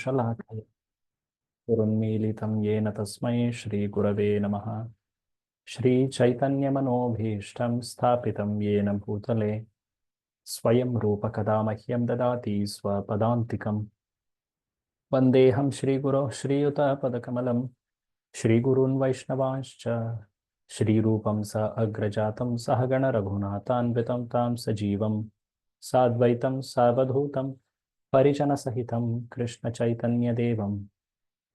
शलाकया गुरुन्मीलितं येन तस्मै श्रीगुरवे नमः। श्रीचैतन्यमनोभीष्टं स्थापितं येन भूतले स्वयं रूपकदा मह्यं ददाति स्वपदान्तिकम्। वन्देऽहं श्रीगुरोः श्रीयुतपदकमलं श्रीगुरून् वैष्णवांश्च श्रीरूपं स अग्रजातं सहगणरघुनाथान्वितं तां सजीवं साद्वैतं सावधूतं परिजनसहितं कृष्णचैतन्यदेवं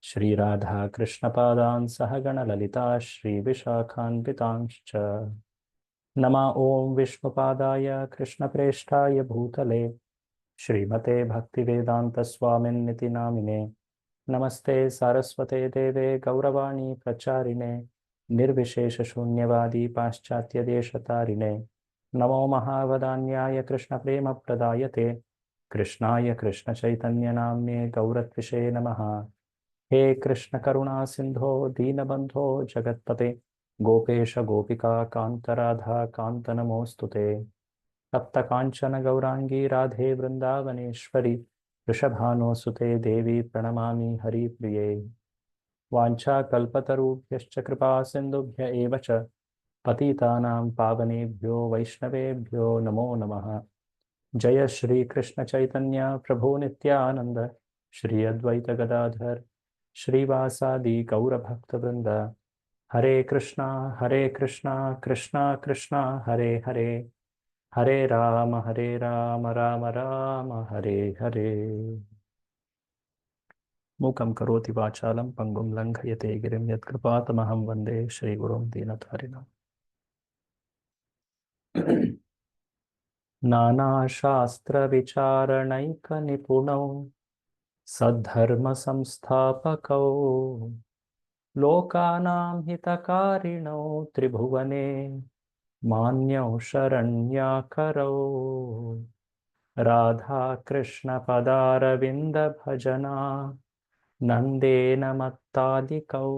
श्रीराधा कृष्णपादान् सहगणललिता श्रीविशाखान्वितांश्च नमा ॐ विष्णुपादाय कृष्णप्रेष्ठाय भूतले श्रीमते भक्तिवेदान्तस्वामिन्निति नामिने नमस्ते सारस्वते देवे गौरवाणी प्रचारिणे निर्विशेषशून्यवादी पाश्चात्यदेशतारिणे नमो महावदान्याय कृष्णप्रेमप्रदायते कृष्णाय कृष्णचैतन्यनाम्ने गौरत्विषे नमः। हे कृष्ण करुणा सिंधो दीनबंधो जगत्पते गोपेश गोपिका कांत राधा कांत नमोस्तुते। तप्त कांचन गौरांगी राधे वृंदावनेश्वरी वृषभानुसुते देवी प्रणमामि हरिप्रिये। वाञ्छाकल्पतरुभ्यश्च कृपा सिन्धुभ्य एव च पतितानां पावनेभ्यो वैष्णवेभ्यो नमो नमः। जय श्री कृष्ण चैतन्य प्रभु नित्यानंद श्री अद्वैत गदाधर श्रीवासादि गौरभक्तवृंद। हरे कृष्णा कृष्णा कृष्णा हरे हरे हरे राम राम राम हरे हरे। मूकं करोति वाचालं पंगुं लंघयते गिरिं यत्कृपातमहं वन्दे श्रीगुरुं दीनतारिणम्। नानाशास्त्रविचारणैकनिपुणौ सद्धर्मसंस्थापकौ लोकानां हितकारिणौ त्रिभुवने मान्यौ शरण्याकरौ राधाकृष्णपदारविन्दभजना नन्देन मत्तादिकौ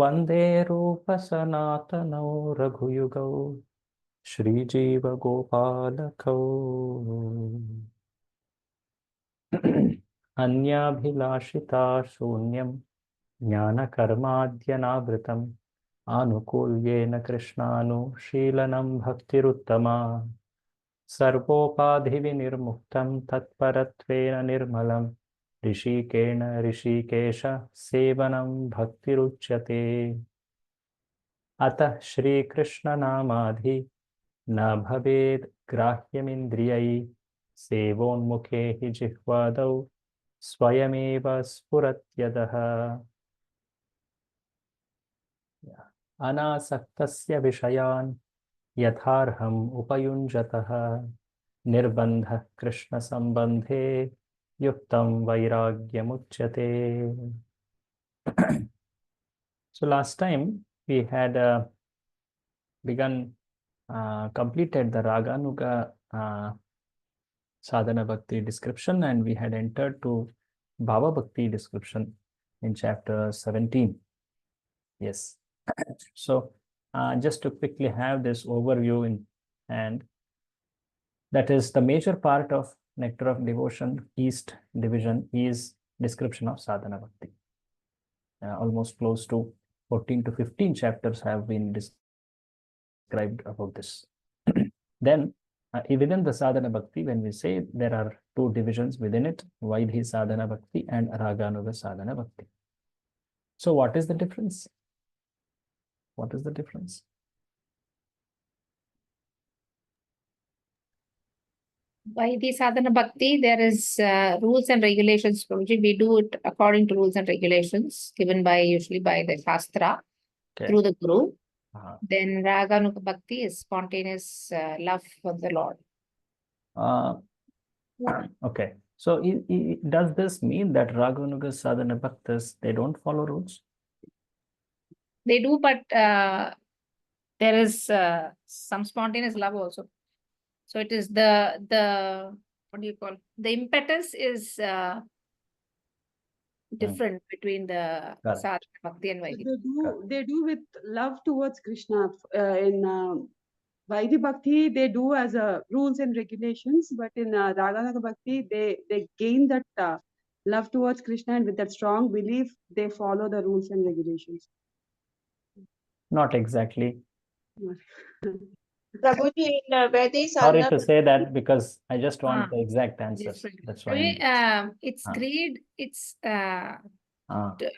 वन्दे रूपसनातनौ रघुयुगौ श्रीजीवगोपालकौ अन्याभिलाषिता शून्यं ज्ञानकर्माद्यनावृतम् आनुकूल्येन कृष्णानुशीलनं भक्तिरुत्तमा सर्वोपाधिविनिर्मुक्तं तत्परत्वेन निर्मलं ऋषिकेण ऋषिकेश सेवनं भक्तिरुच्यते। अतः श्रीकृष्णनामाधि न भवेद् ग्राह्यमिन्द्रियैः सेवोन्मुखे हि जिह्वादौ स्वयमेव स्फुरत्यदः। अनासक्तस्य विषयान् यथार्हम् उपयुञ्जतः निर्बन्धः कृष्णसम्बन्धे युक्तं वैराग्यमुच्यते। So last time we had completed the Raganuga sadhana bhakti description, and we had entered to Bhava Bhakti description in chapter 17. Yes. So just to quickly have this overview in hand, that is the major part of Nectar of Devotion East division is description of sadhana bhakti. Almost close to 14 to 15 chapters have been described about this. Then within the sadhana bhakti, when we say there are two divisions within it, Vaidhi sadhana bhakti and Raganuga sadhana bhakti. So what is the difference? What is the difference? By the sadhana bhakti, there is rules and regulations. We do it according to rules and regulations given by usually by the shastra through the guru. Then Raganuga bhakti is spontaneous love for the Lord. Okay. So does this mean that Raganuga sadhana bhaktas, they don't follow rules? They do, but there is some spontaneous love also. So it is the what do you call, the impetus is different between the sadhana bhakti and Vaidhi. They do with love towards Krishna. In Vaidhi bhakti, they do as rules and regulations, but in Raganuga bhakti, they gain that love towards Krishna and with that strong belief, they follow the rules and regulations. Not exactly. Prabhuji, in Vedic Sorry sadhana, to say that because I just want the exact answers. That's why. It's Ah. greed, it's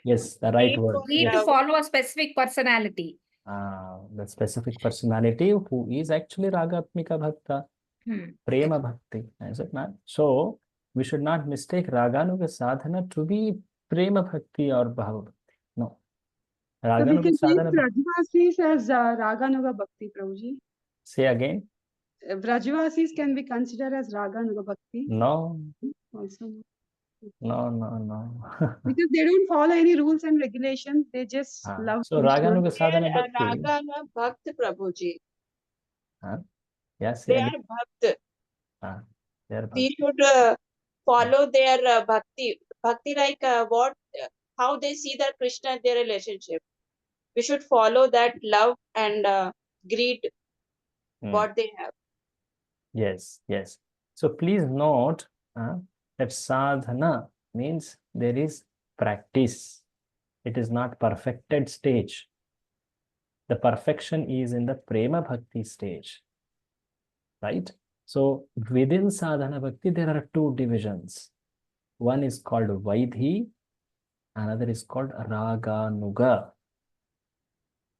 Yes, the right Greed word. for need Yes. to love. follow a specific personality. The specific personality who is actually Ragatmika Bhakta, Prema Bhakti, is it not? So we should not mistake Raganuga Sadhana to be Prema Bhakti or Bhava Bhakti. No. So we Raganuga can see Sadhana. Brajvasis as Raganuga Bhakti, Prabhuji. Say again. Brajvasis can be considered as Raganuga Bhakti. No, Also. no. Because they don't follow any rules and regulations. They just love So Krishna. Raganuga They Sadhana are Bhakti. Ragana Bhakt, Prabhuji. Yes, They yeah, are Bhakt. they are We Bhakti. should follow their bhakti. Bhakti like how they see that Krishna and their relationship. We should follow that love and greed what they have. Yes. So please note that sadhana means there is practice. It is not perfected stage. The perfection is in the prema bhakti stage, right? So within sadhana bhakti, there are two divisions. One is called Vaidhi, another is called Raganuga.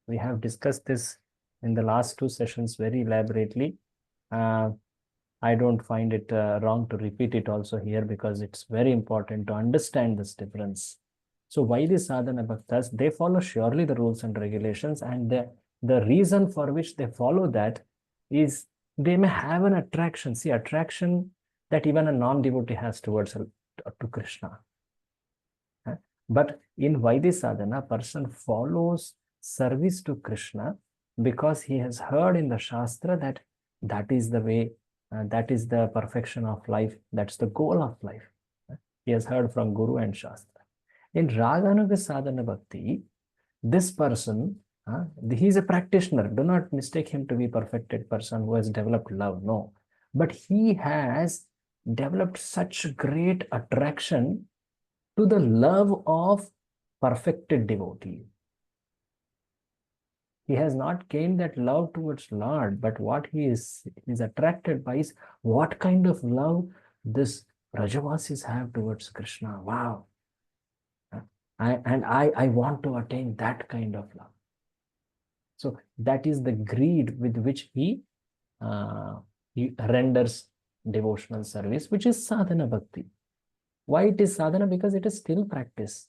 We have discussed this in the last two sessions very elaborately. I don't find it wrong to repeat it also here because it's very important to understand this difference. So why the sadhana bhaktas, they follow surely the rules and regulations, and the reason for which they follow that is they may have an attraction. See, attraction that even a non-devotee has towards to Krishna. But in Vaidhi sadhana, a person follows service to Krishna because he has heard in the Shastra that that is the way, that is the perfection of life, that's the goal of life. He has heard from Guru and Shastra. In Raganuga sadhana bhakti, this person, he is a practitioner. Do not mistake him to be a perfected person who has developed love. No. But he has developed such great attraction to the love of perfected devotee. He has not gained that love towards Lord, but what he is attracted by is what kind of love this Rajavasis have towards Krishna. Wow. I want to attain that kind of love. So that is the greed with which he renders devotional service, which is sadhana bhakti. Why it is sadhana? Because it is still practice.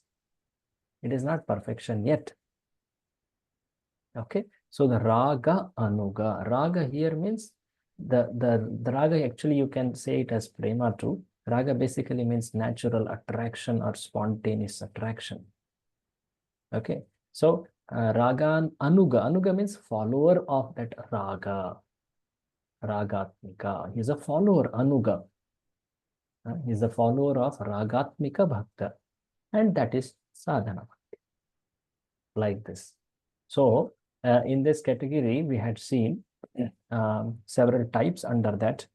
It is not perfection yet. Okay, so the raga anuga. Raga here means the raga, actually you can say it as prema too. Raga basically means natural attraction or spontaneous attraction. Okay, so raga anuga. Anuga means follower of that raga. Ragatmika. He is a follower, anuga. He is a follower of Ragatmika Bhakta. And that is sadhana bhakti. Like this. So in this category, we had seen several types under that.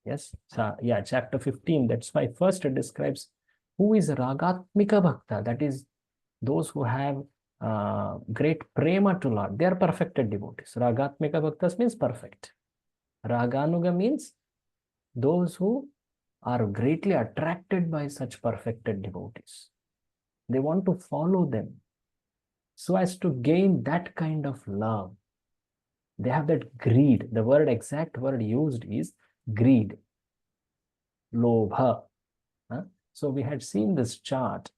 Yes, so, yeah, chapter 15. That's why first it describes who is Ragatmika Bhakta. That is those who have great prema to Lord. They are perfected devotees. Ragatmika Bhaktas means perfect. Raganuga means those who are greatly attracted by such perfected devotees. They want to follow them so as to gain that kind of love. They have that greed. The exact word used is greed, lobha. So we had seen this chart.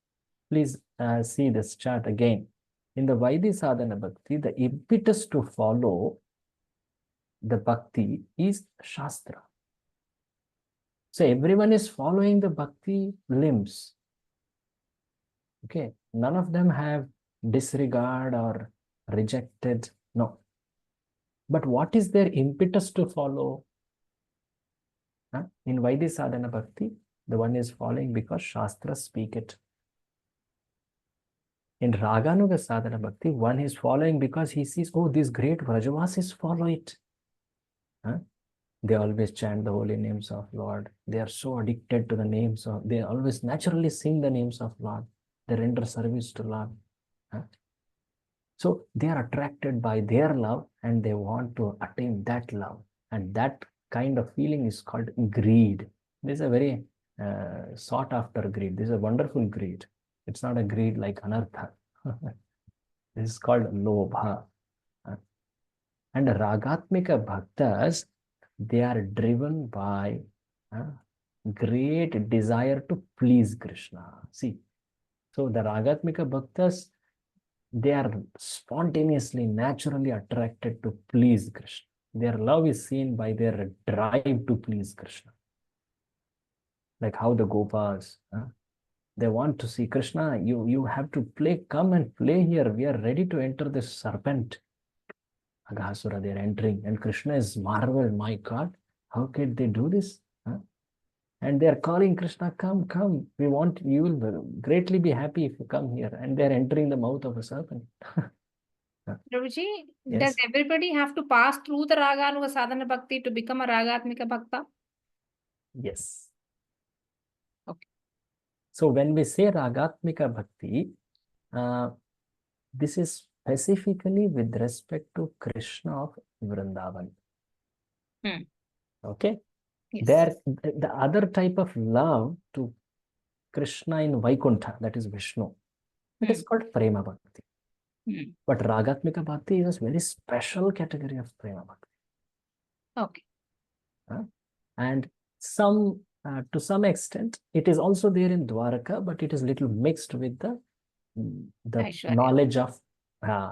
Please see this chart again. In the Vaidhi Sadhana Bhakti, the impetus to follow the Bhakti is Shastra. So everyone is following the Bhakti limbs. Okay, none of them have disregard or rejected. No. But what is their impetus to follow? In Vaidhi Sadhana Bhakti, the one is following because Shastras speak it. In Raganuga Sadhana Bhakti, one is following because he sees, oh, these great Vrajavasis follow it. They always chant the holy names of Lord. They are so addicted to the names of, they always naturally sing the names of Lord. They render service to Lord. So they are attracted by their love and they want to attain that love. And that kind of feeling is called greed. This is a very sought after greed. This is a wonderful greed. It's not a greed like anartha. This is called lobha. And ragatmika bhaktas, they are driven by great desire to please Krishna. See, so the ragatmika bhaktas, they are spontaneously, naturally attracted to please Krishna. Their love is seen by their drive to please Krishna. Like how the Gopas, they want to see Krishna, you have to play, come and play here. We are ready to enter this serpent. Aghasura, they are entering, and Krishna is marveled, my God, how could they do this? And they are calling Krishna, come, come. We want, you will greatly be happy if you come here. And they are entering the mouth of a serpent. Prabhuji, Yes. does everybody have to pass through the Raganuga Sadhana Bhakti to become a Ragatmika Bhakta? Yes. Okay. So when we say Ragatmika Bhakti, this is specifically with respect to Krishna of Vrindavan. Okay. Yes. There, the other type of love to Krishna in Vaikuntha, that is Vishnu, it is called Prema Bhakti. But Ragatmika Bhakti is a very special category of Prema Bhakti. Okay. And some, to some extent, it is also there in Dwaraka, but it is little mixed with the Aishwarya.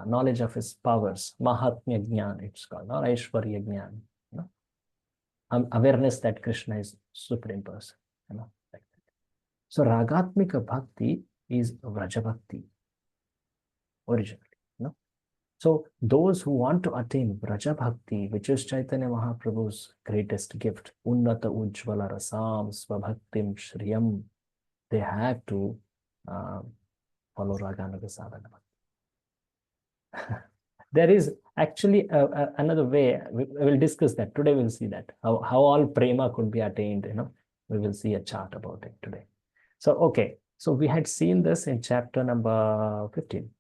knowledge of his powers. Mahatmya Jnana, it's called, or Aishwarya Jnana. Awareness that Krishna is supreme person. Like that. So Ragatmika Bhakti is Vraja Bhakti originally. So those who want to attain Vraja Bhakti, which is Chaitanya Mahaprabhu's greatest gift, Unnata Ujjvala Rasam Svabhaktim Shriyam, they have to follow Raganuga Sadhana Bhakti. There is actually another way. We will discuss that. Today we'll see that. How all prema could be attained. We will see a chart about it today. So, okay. So we had seen this in chapter number 15.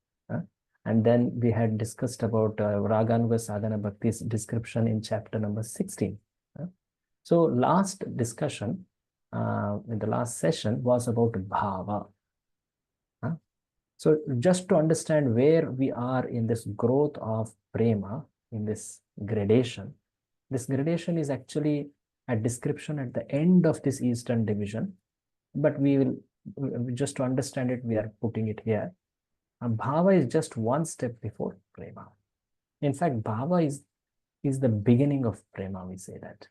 And then we had discussed about Raganuga Sadhana Bhakti's description in chapter number 16. So last discussion in the last session was about bhava. So just to understand where we are in this growth of prema, in this gradation is actually a description at the end of this Eastern division. But we will, just to understand it, we are putting it here. Bhava is just one step before prema. In fact, bhava is the beginning of prema, we say that.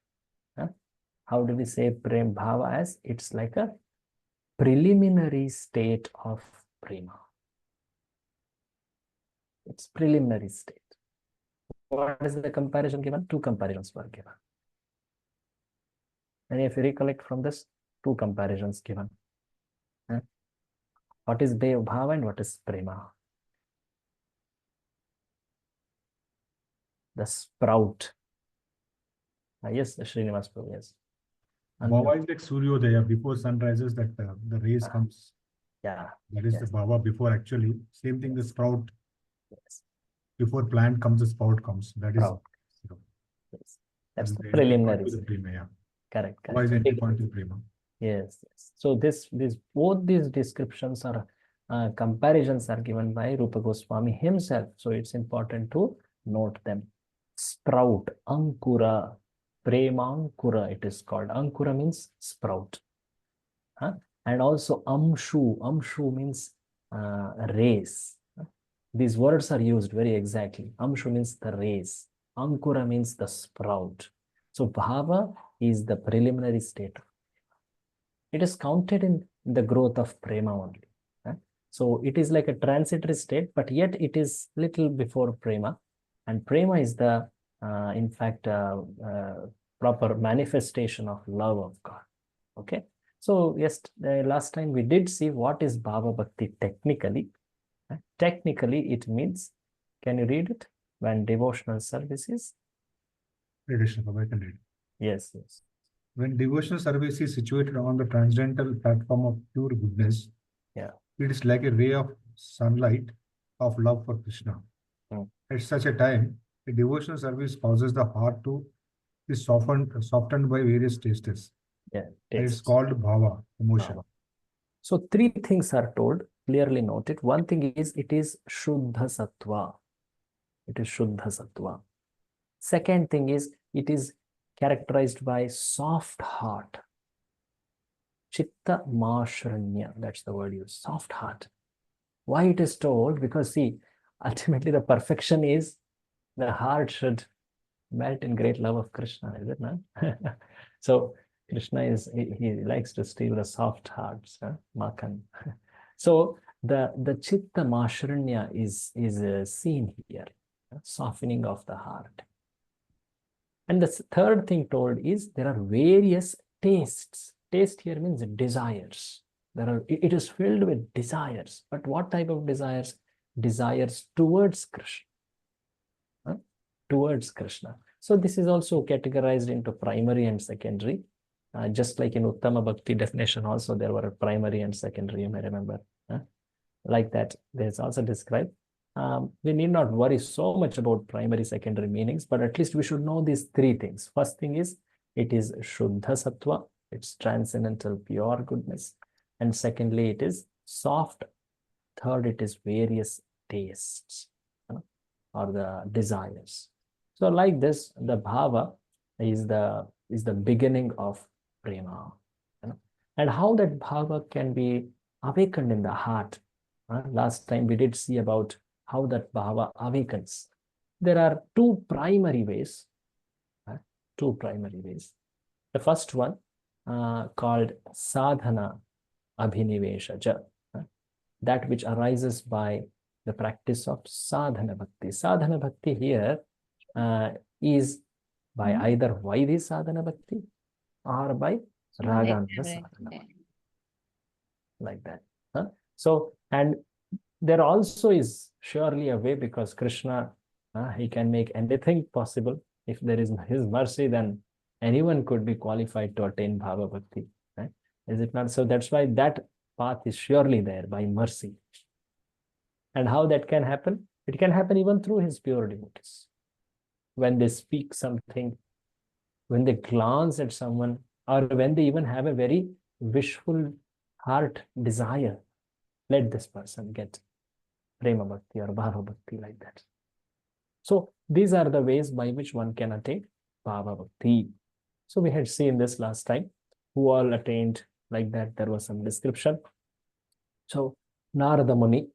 How do we say prem bhava as? It's like a preliminary state of prema. It's preliminary state. What is the comparison given? Two comparisons were given. And if you recollect from this, two comparisons given. What is bhava and what is prema? The sprout. Yes, Srinivas Prabhu, yes. Bhava is like Suryodaya, before sun rises, that the rays comes. Yeah. That is the bhava before actually. Same thing, the sprout. Yes. Before plant comes, the sprout comes. That Sprout. is. Yes. That's the entry preliminary. point to the prema, yeah. Correct. Bhava is entry point to the prema. Yes, yes. So both these descriptions are comparisons are given by Rupa Goswami himself. So it's important to note them. Sprout, Ankura, Premankura, it is called. Ankura means sprout. And also Amshu. Amshu means race. These words are used very exactly. Amshu means the race. Ankura means the sprout. So bhava is the preliminary state. It is counted in the growth of prema only. So it is like a transitory state, but yet it is little before prema. And prema is the, in fact, proper manifestation of love of God. Okay. So yes, last time we did see what is bhava bhakti technically. Technically, it means, can you read it? When devotional services. Read it, I can read. Yes, yes. When devotional service is situated on the transcendental platform of pure goodness, Yeah. it is like a ray of sunlight of love for Krishna. At such a time, a devotional service causes the heart to be softened by various tastes. Yeah. It's called bhava, emotion. So three things are told, clearly noted. One thing is it is Shuddha Sattva. It is Shuddha Sattva. Second thing is it is characterized by soft heart. Chitta Mashranya, that's the word used, soft heart. Why it is told? Because see, ultimately the perfection is the heart should melt in great love of Krishna, is it not? So Krishna is, he likes to steal the soft hearts, Makan. So the Chitta Mashranya is seen here, softening of the heart. And the third thing told is there are various tastes. Taste here means desires. It is filled with desires. But what type of desires? Desires towards Krishna. Towards Krishna. So this is also categorized into primary and secondary. Just like in Uttama Bhakti definition also, there were primary and secondary, you may remember. Like that, there's also described. We need not worry so much about primary, secondary meanings, but at least we should know these three things. First thing is, it is Shuddha Sattva, it's transcendental pure goodness. And secondly, it is soft. Third, it is various tastes, or the desires. So like this, the bhava is the beginning of prema. And how that bhava can be awakened in the heart. Last time we did see about how that bhava awakens. There are two primary ways. The first one called sadhana abhiniveshaja, that which arises by the practice of sadhana bhakti. Sadhana bhakti here is by either Vaidhi sadhana bhakti or by Raganuga sadhana bhakti. Like that. So, and there also is surely a way, because Krishna, he can make anything possible. If there is his mercy, then anyone could be qualified to attain bhava bhakti. Right? Is it not? So that's why that path is surely there by mercy. And how that can happen? It can happen even through his pure devotees. When they speak something, when they glance at someone, or when they even have a very wishful heart desire, let this person get prema bhakti or bhava bhakti, like that. So these are the ways by which one can attain bhava bhakti. So we had seen this last time, who all attained like that. There was some description. So Narada Muni,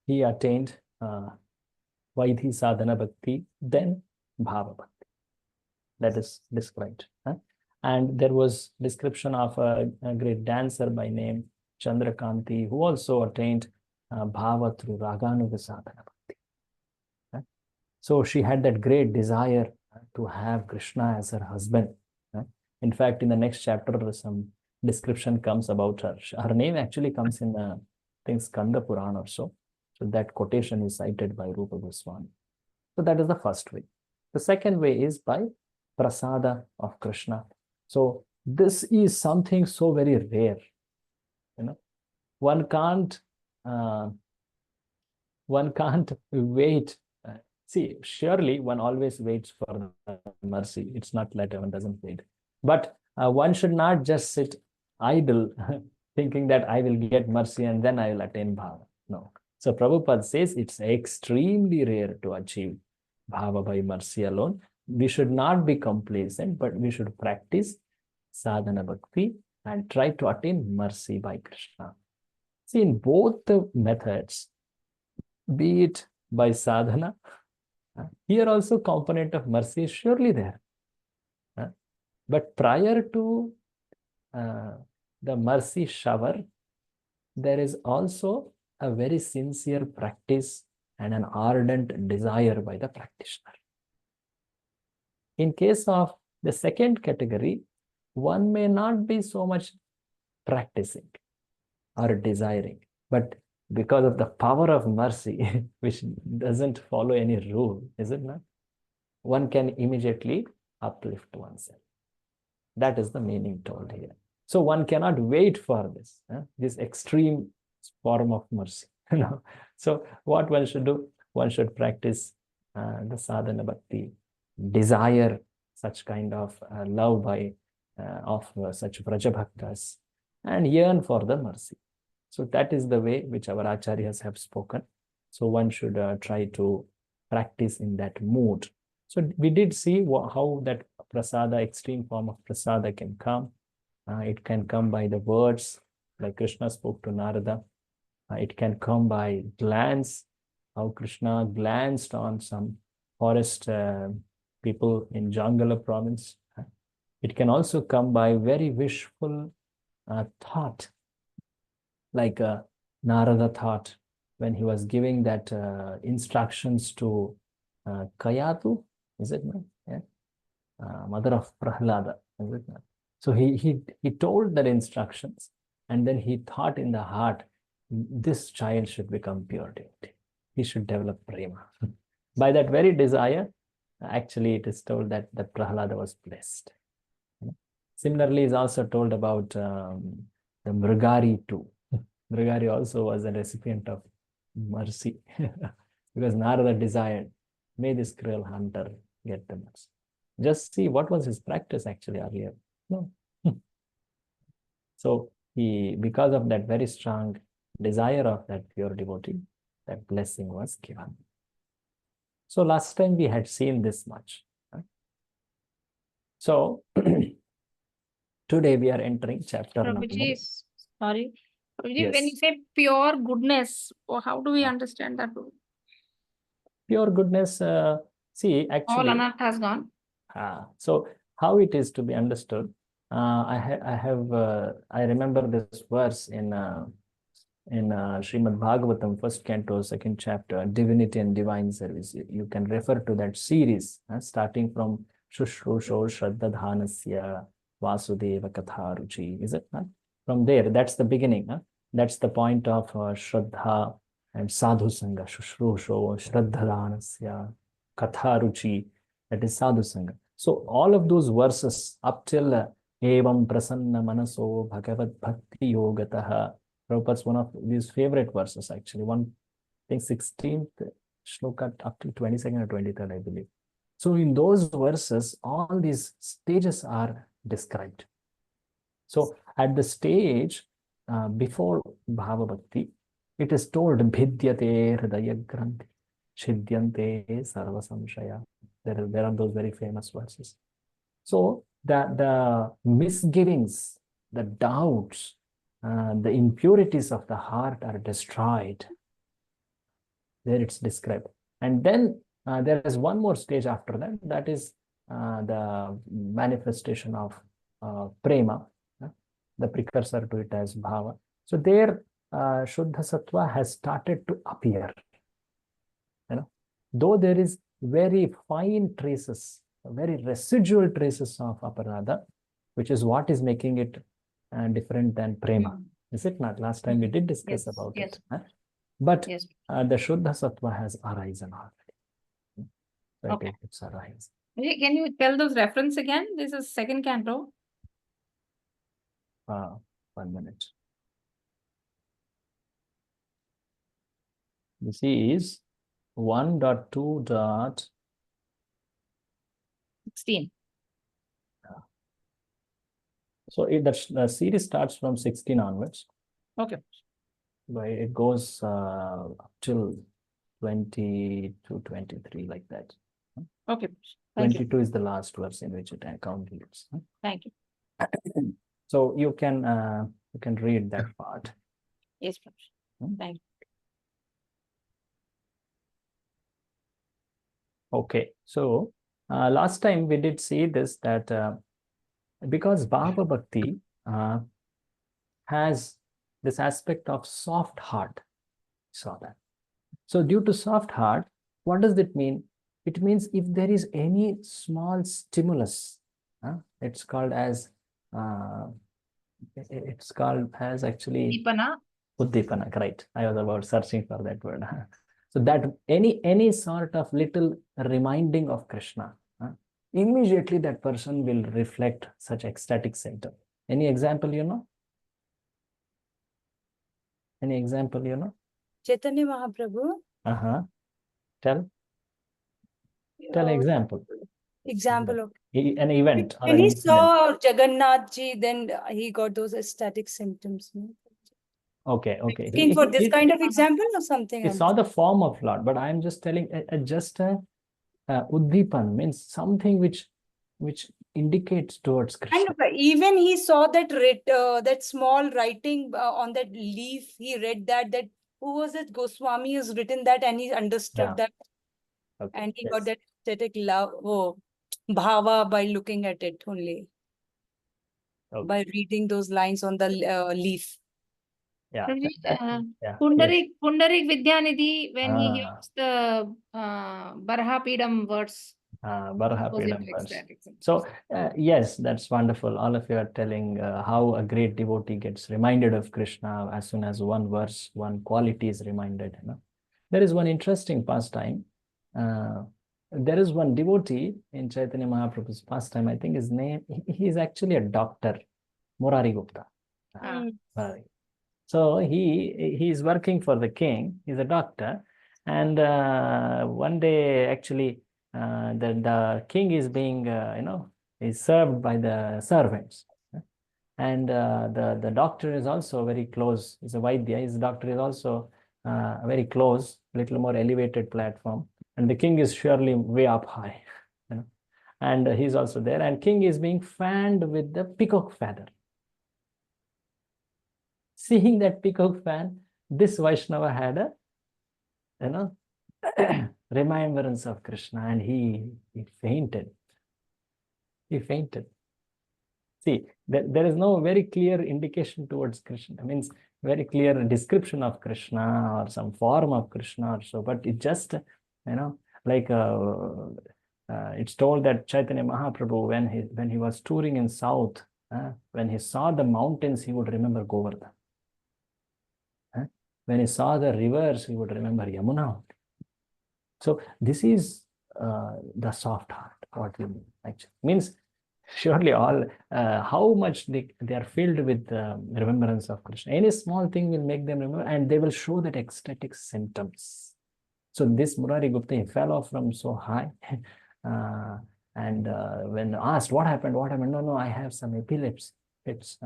he attained Vaidhi sadhana bhakti, then bhava bhakti. That is described. And there was description of a great dancer by name Chandrakanti, who also attained bhava through Raganuga sadhana bhakti. So she had that great desire to have Krishna as her husband. In fact, in the next chapter, some description comes about her. Her name actually comes in, I think, Skanda Purana or so. So that quotation is cited by Rupa Goswami. So that is the first way. The second way is by prasada of Krishna. So this is something so very rare. One can't wait. See, surely one always waits for the mercy. It's not that one doesn't wait. But one should not just sit idle thinking that I will get mercy and then I will attain bhava. No. So Prabhupada says it's extremely rare to achieve bhava by mercy alone. We should not be complacent, but we should practice sadhana bhakti and try to attain mercy by Krishna. See, in both the methods, be it by sadhana, here also component of mercy is surely there. But prior to the mercy shower, there is also a very sincere practice and an ardent desire by the practitioner. In case of the second category, one may not be so much practicing or desiring, but because of the power of mercy, which doesn't follow any rule, is it not? One can immediately uplift oneself. That is the meaning told here. So one cannot wait for this extreme form of mercy. So what one should do? One should practice the sadhana bhakti, desire such kind of love by of such Vraja Bhaktas, and yearn for the mercy. So that is the way which our acharyas have spoken. So one should try to practice in that mood. So we did see how that prasada, extreme form of prasada, can come. It can come by the words, like Krishna spoke to Narada. It can come by glance, how Krishna glanced on some forest people in Jangala province. It can also come by very wishful thought, like Narada thought when he was giving that instructions to Kayatu, is it not? Yeah. Mother of Prahlada, is it not? So he told that instructions, and then he thought in the heart, this child should become pure devotee. He should develop prema. By that very desire, actually it is told that Prahlada was blessed. Similarly, is also told about the Mrigari too. Mrigari also was a recipient of mercy because Narada desired, may this cruel hunter get the mercy. Just see what was his practice actually earlier. No. So because of that very strong desire of that pure devotee, that blessing was given. So last time we had seen this much. So today we are entering chapter Prabhuji, sorry. Prabhuji, Yes. when you say pure goodness, how do we understand that? Pure goodness, see, All actually, anartha has gone. so how it is to be understood, I remember this verse in Srimad Bhagavatam, first canto, second chapter, Divinity and Divine Service. You can refer to that series, starting from Shushrusho Shraddhadhanasya Vasudeva Katharuchi. Is it not? From there, that's the beginning. That's the point of Shraddha and Sadhu Sangha. Shushrusho Shraddhadhanasya Katharuchi. That is Sadhu Sangha. So all of those verses up till Evam Prasanna Manaso Bhagavad Bhakti Yogataha. Prabhupada's one of his favorite verses, actually. I think 16th shloka up to 22nd or 23rd, I believe. So in those verses, all these stages are described. So at the stage before Bhava Bhakti, it is told Bhidyate Hridaya Granthi, Chidyante Sarva Samshaya. There are those very famous verses. So the misgivings, the doubts, the impurities of the heart are destroyed. There it's described. And then there is one more stage after that, that is the manifestation of prema, the precursor to it as bhava. So there Shuddha Sattva has started to appear. Though there is very fine traces, very residual traces of aparadha, which is what is making it different than prema. Is it not? Last time we did discuss about it. But the Shuddha Sattva has arisen already. So it's arisen. Can you tell those reference again? This is second canto. 1 minute. This is 1.2.16. So the series starts from 16 onwards. Okay. But it goes till 20 to 23, like that. Okay. 22 is the last verse in which it accounts. Thank you. So you can read that part. Yes, thank you. Okay, so last time we did see this, that because Bhava Bhakti has this aspect of soft heart. Saw that. So due to soft heart, what does it mean? It means if there is any small stimulus, it's called as actually Uddipana, right? I was about searching for that word. So that any sort of little reminding of Krishna, immediately that person will reflect such ecstatic symptom. Any example, Any example, Chaitanya Mahaprabhu. Tell example. Example of An event. Or when an he incident. saw Jagannath ji, then he got those ecstatic symptoms. No? Okay. Looking for this kind of example or something He else? saw the form of Lord, but I am just telling just a uddipan means something which indicates towards Krishna. And even he saw that that small writing on that leaf. He read that who was it? Goswami has written that, and he understood that, and he got that aesthetic love, bhava by looking at it only, by reading those lines on the leaf. Pundarik Vidyanidhi, when he hears the Barhapidam words. So yes, that's wonderful. All of you are telling how a great devotee gets reminded of Krishna as soon as one verse, one quality is reminded. There is one interesting pastime. There is one devotee in Chaitanya Mahaprabhu's pastime. I think his name, he is actually a doctor, Murari Gupta. So he is working for the king. He's a doctor, and one day actually the king is being is served by the servants, and the doctor is also very close. He's a Vaidya. His doctor is also very close, little more elevated platform, and the king is surely way up high, and he's also there. And king is being fanned with the peacock feather. Seeing that peacock fan, this Vaishnava had a remembrance of Krishna, and he fainted. He fainted. See, there is no very clear indication towards Krishna. It means very clear description of Krishna or some form of Krishna or so, but it just, like it's told that Chaitanya Mahaprabhu, when he was touring in South, when he saw the mountains, he would remember Govardhan. When he saw the rivers, he would remember Yamuna. So this is the soft heart. What we mean actually means surely all how much they are filled with remembrance of Krishna. Any small thing will make them remember, and they will show that ecstatic symptoms. So this Murari Gupta, he fell off from so high, and when asked what happened, no, I have some epilepsy fits.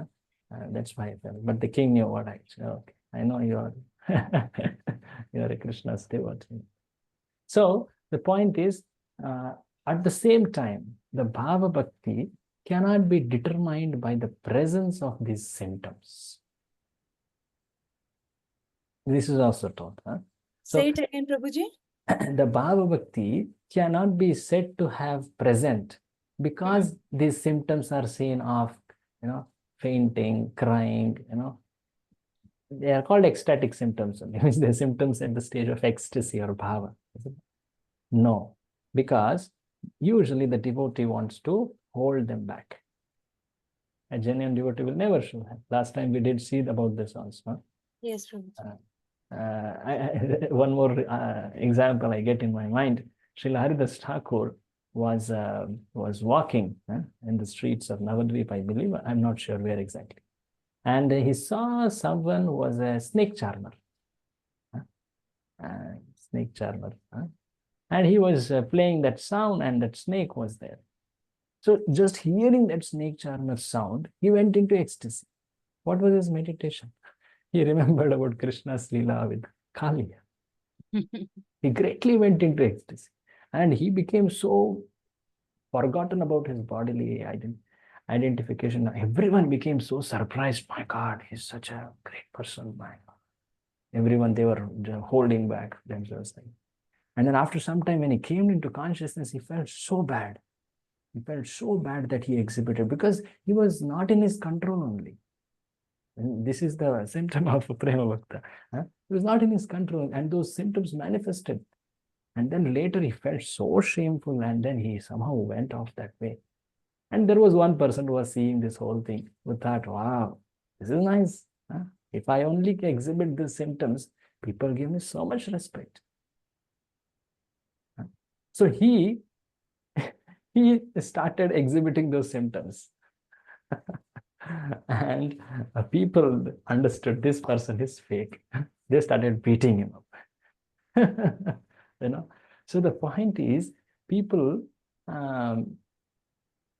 That's why I fell. But the king knew what actually. Okay, I know you are. You are a Krishna's devotee. So the point is, at the same time, the Bhava Bhakti cannot be determined by the presence of these symptoms. This is also taught. Say it again, Prabhuji. The Bhava Bhakti cannot be said to have present because these symptoms are seen of, fainting, crying, They are called ecstatic symptoms. Means the symptoms at the stage of ecstasy or bhava. No, because usually the devotee wants to hold them back. A genuine devotee will never show that. Last time we did see about this also. Yes, Prabhuji. One more example I get in my mind. Srila Haridas Thakur was walking in the streets of Navadvip, I believe. I'm not sure where exactly. And he saw someone who was a snake charmer. And he was playing that sound, and that snake was there. So just hearing that snake charmer sound, he went into ecstasy. What was his meditation? He remembered about Krishna's Leela with Kaliya. He greatly went into ecstasy. And he became so forgotten about his bodily identification. Everyone became so surprised. My God, he's such a great person. My God. Everyone, they were holding back themselves. And then after some time, when he came into consciousness, he felt so bad. He felt so bad that he exhibited because he was not in his control only. And this is the symptom of a Prema Bhakta. He was not in his control, and those symptoms manifested. And then later he felt so shameful, and then he somehow went off that way. And there was one person who was seeing this whole thing who thought, wow, this is nice. If I only exhibit these symptoms, people give me so much respect. So he he started exhibiting those symptoms. And people understood this person is fake. They started beating him up. So the point is, people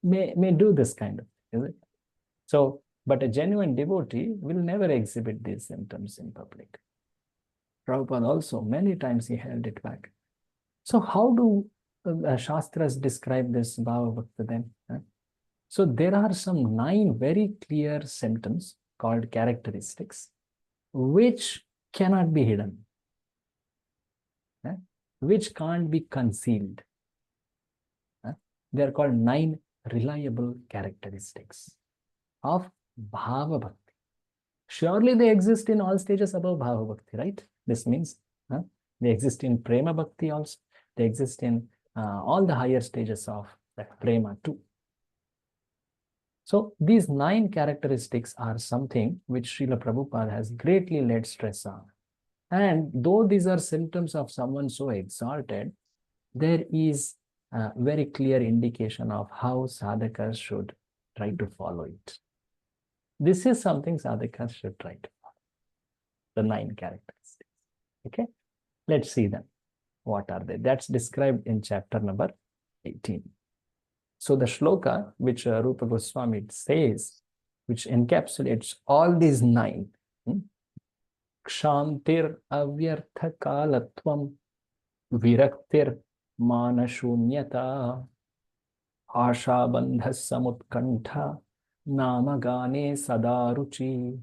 may do this kind of thing, is it? So, but a genuine devotee will never exhibit these symptoms in public. Prabhupada also, many times he held it back. So how do Shastras describe this Bhava Bhakti then? So there are some 9 very clear symptoms called characteristics, which cannot be hidden, which can't be concealed. They are called 9 reliable characteristics of Bhava Bhakti. Surely they exist in all stages above Bhava Bhakti, right? This means they exist in Prema Bhakti also. They exist in all the higher stages of that Prema too. So these 9 characteristics are something which Srila Prabhupada has greatly laid stress on. And though these are symptoms of someone so exalted, there is a very clear indication of how sadhakas should try to follow it. This is something sadhakas should try to follow. The 9 characteristics. Okay, let's see them. What are they? That's described in chapter number 18. So the shloka which Rupa Goswami says, which encapsulates all these 9, Kshantir avyartha kalatvam viraktir manashunyata ashabandhas samutkantha namagane sadaruchi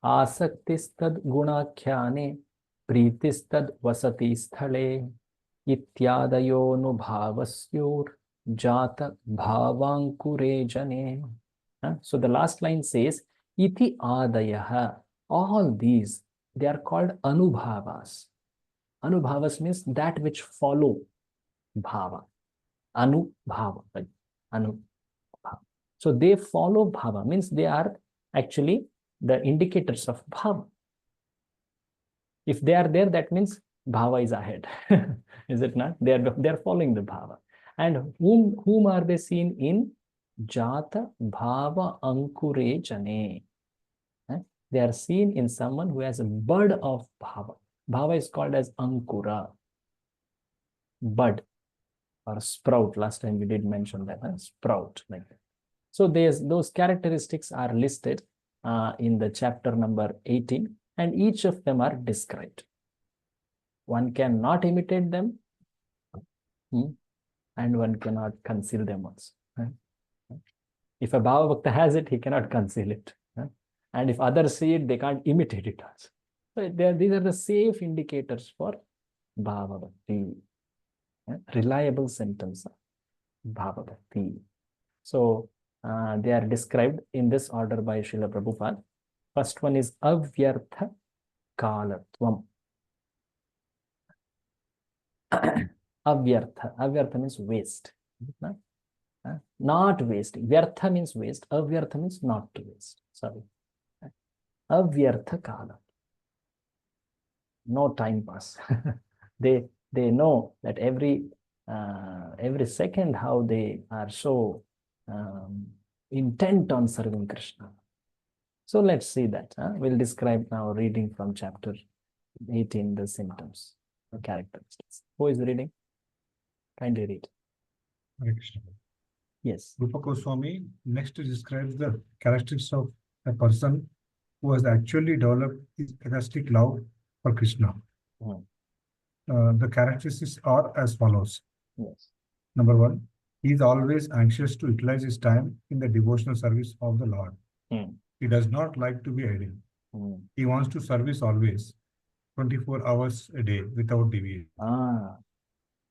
asakistad gunakhyane प्रीतिस्तद वसति स्थले इत्यादयोनुभावस्योर जात भावांकुरे जने. So the last line says iti adayah. All these, they are called anubhavas. Anubhavas means that which follow bhava. Anubhava, right? Anubhava. So they follow bhava, means they are actually the indicators of bhava. If they are there, that means bhava is ahead. Is it not? They are following the bhava. And whom are they seen in? Jata bhava ankure jane. They are seen in someone who has a bud of bhava. Bhava is called as ankura. Bud or sprout. Last time we did mention that. Sprout. Like that. So those characteristics are listed in the chapter number 18. And each of them are described. One cannot imitate them, and one cannot conceal them also. If a Bhava Bhakta has it, he cannot conceal it. And if others see it, they can't imitate it also. So these are the safe indicators for Bhava Bhakti, reliable symptoms of Bhava Bhakti. So they are described in this order by Srila Prabhupada. First one is avyartha kalatvam. Avyartha means waste. Not waste. Vyartha means waste. Avyartha means not to waste. Sorry. Avyartha kala. No time pass. They know that every second how they are so intent on serving Krishna. So let's see that. We'll describe now reading from chapter 18, the symptoms, the characteristics. Who is reading? Kindly read. Hare Krishna. Yes. Rupa Goswami next describes the characteristics of a person who has actually developed his elastic love for Krishna. The characteristics are as follows. Yes. Number 1, he is always anxious to utilize his time in the devotional service of the Lord. He does not like to be idle. He wants to service always, 24 hours a day without deviation.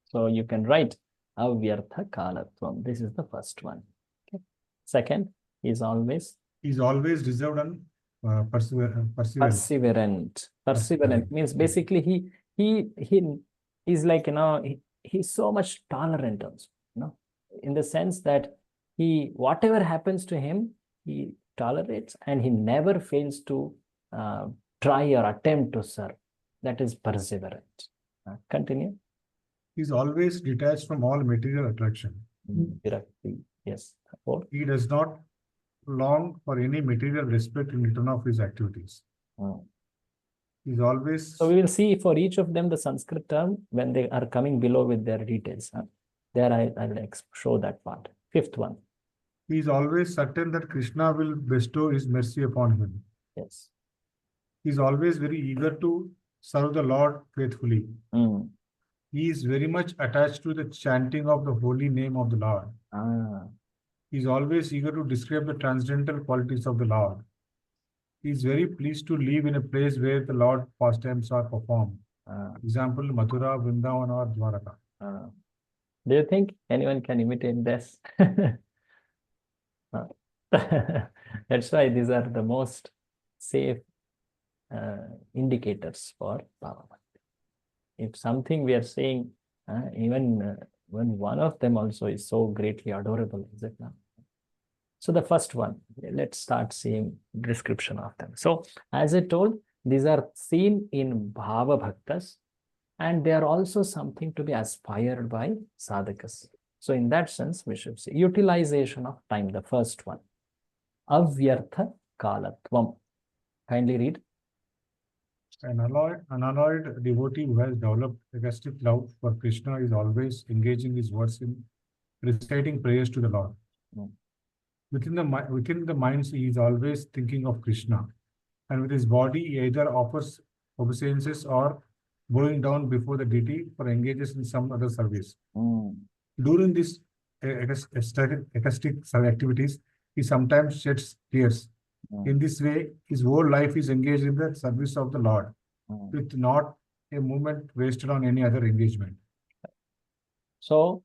So you can write avyartha kalatvam. This is the first one. Okay. Second, he is always reserved and perseverant. Perseverant means basically he is like, he's so much tolerant also, in the sense that whatever happens to him, he tolerates and he never fails to try or attempt to serve. That is perseverant. Continue. He is always detached from all material attraction. Virakti. Yes. Or, He does not long for any material respect in return of his activities. He's always. So we will see for each of them the Sanskrit term when they are coming below with their details. There I will show that part. Fifth one. He is always certain that Krishna will bestow his mercy upon him. Yes. He is always very eager to serve the Lord faithfully. He is very much attached to the chanting of the holy name of the Lord. He is always eager to describe the transcendental qualities of the Lord. He is very pleased to live in a place where the Lord pastimes are performed. Example, Mathura, Vrindavan, or Dwaraka. Do you think anyone can imitate this? That's why these are the most safe indicators for Bhava Bhakti. If something we are saying, even when one of them also is so greatly adorable, is it not? So the first one, let's start seeing description of them. So as I told, these are seen in Bhava Bhaktas, and they are also something to be aspired by sadhakas. So in that sense, we should see utilization of time, the first one. Avyartha kalatvam. Kindly read. An unalloyed devotee who has developed ecstatic love for Krishna is always engaging his words in reciting prayers to the Lord. Within the mind, he is always thinking of Krishna, and with his body, he either offers obeisances or bowing down before the deity or engages in some other service. During these ecstatic activities, he sometimes sheds tears. In this way, his whole life is engaged in the service of the Lord, with not a moment wasted on any other engagement. So,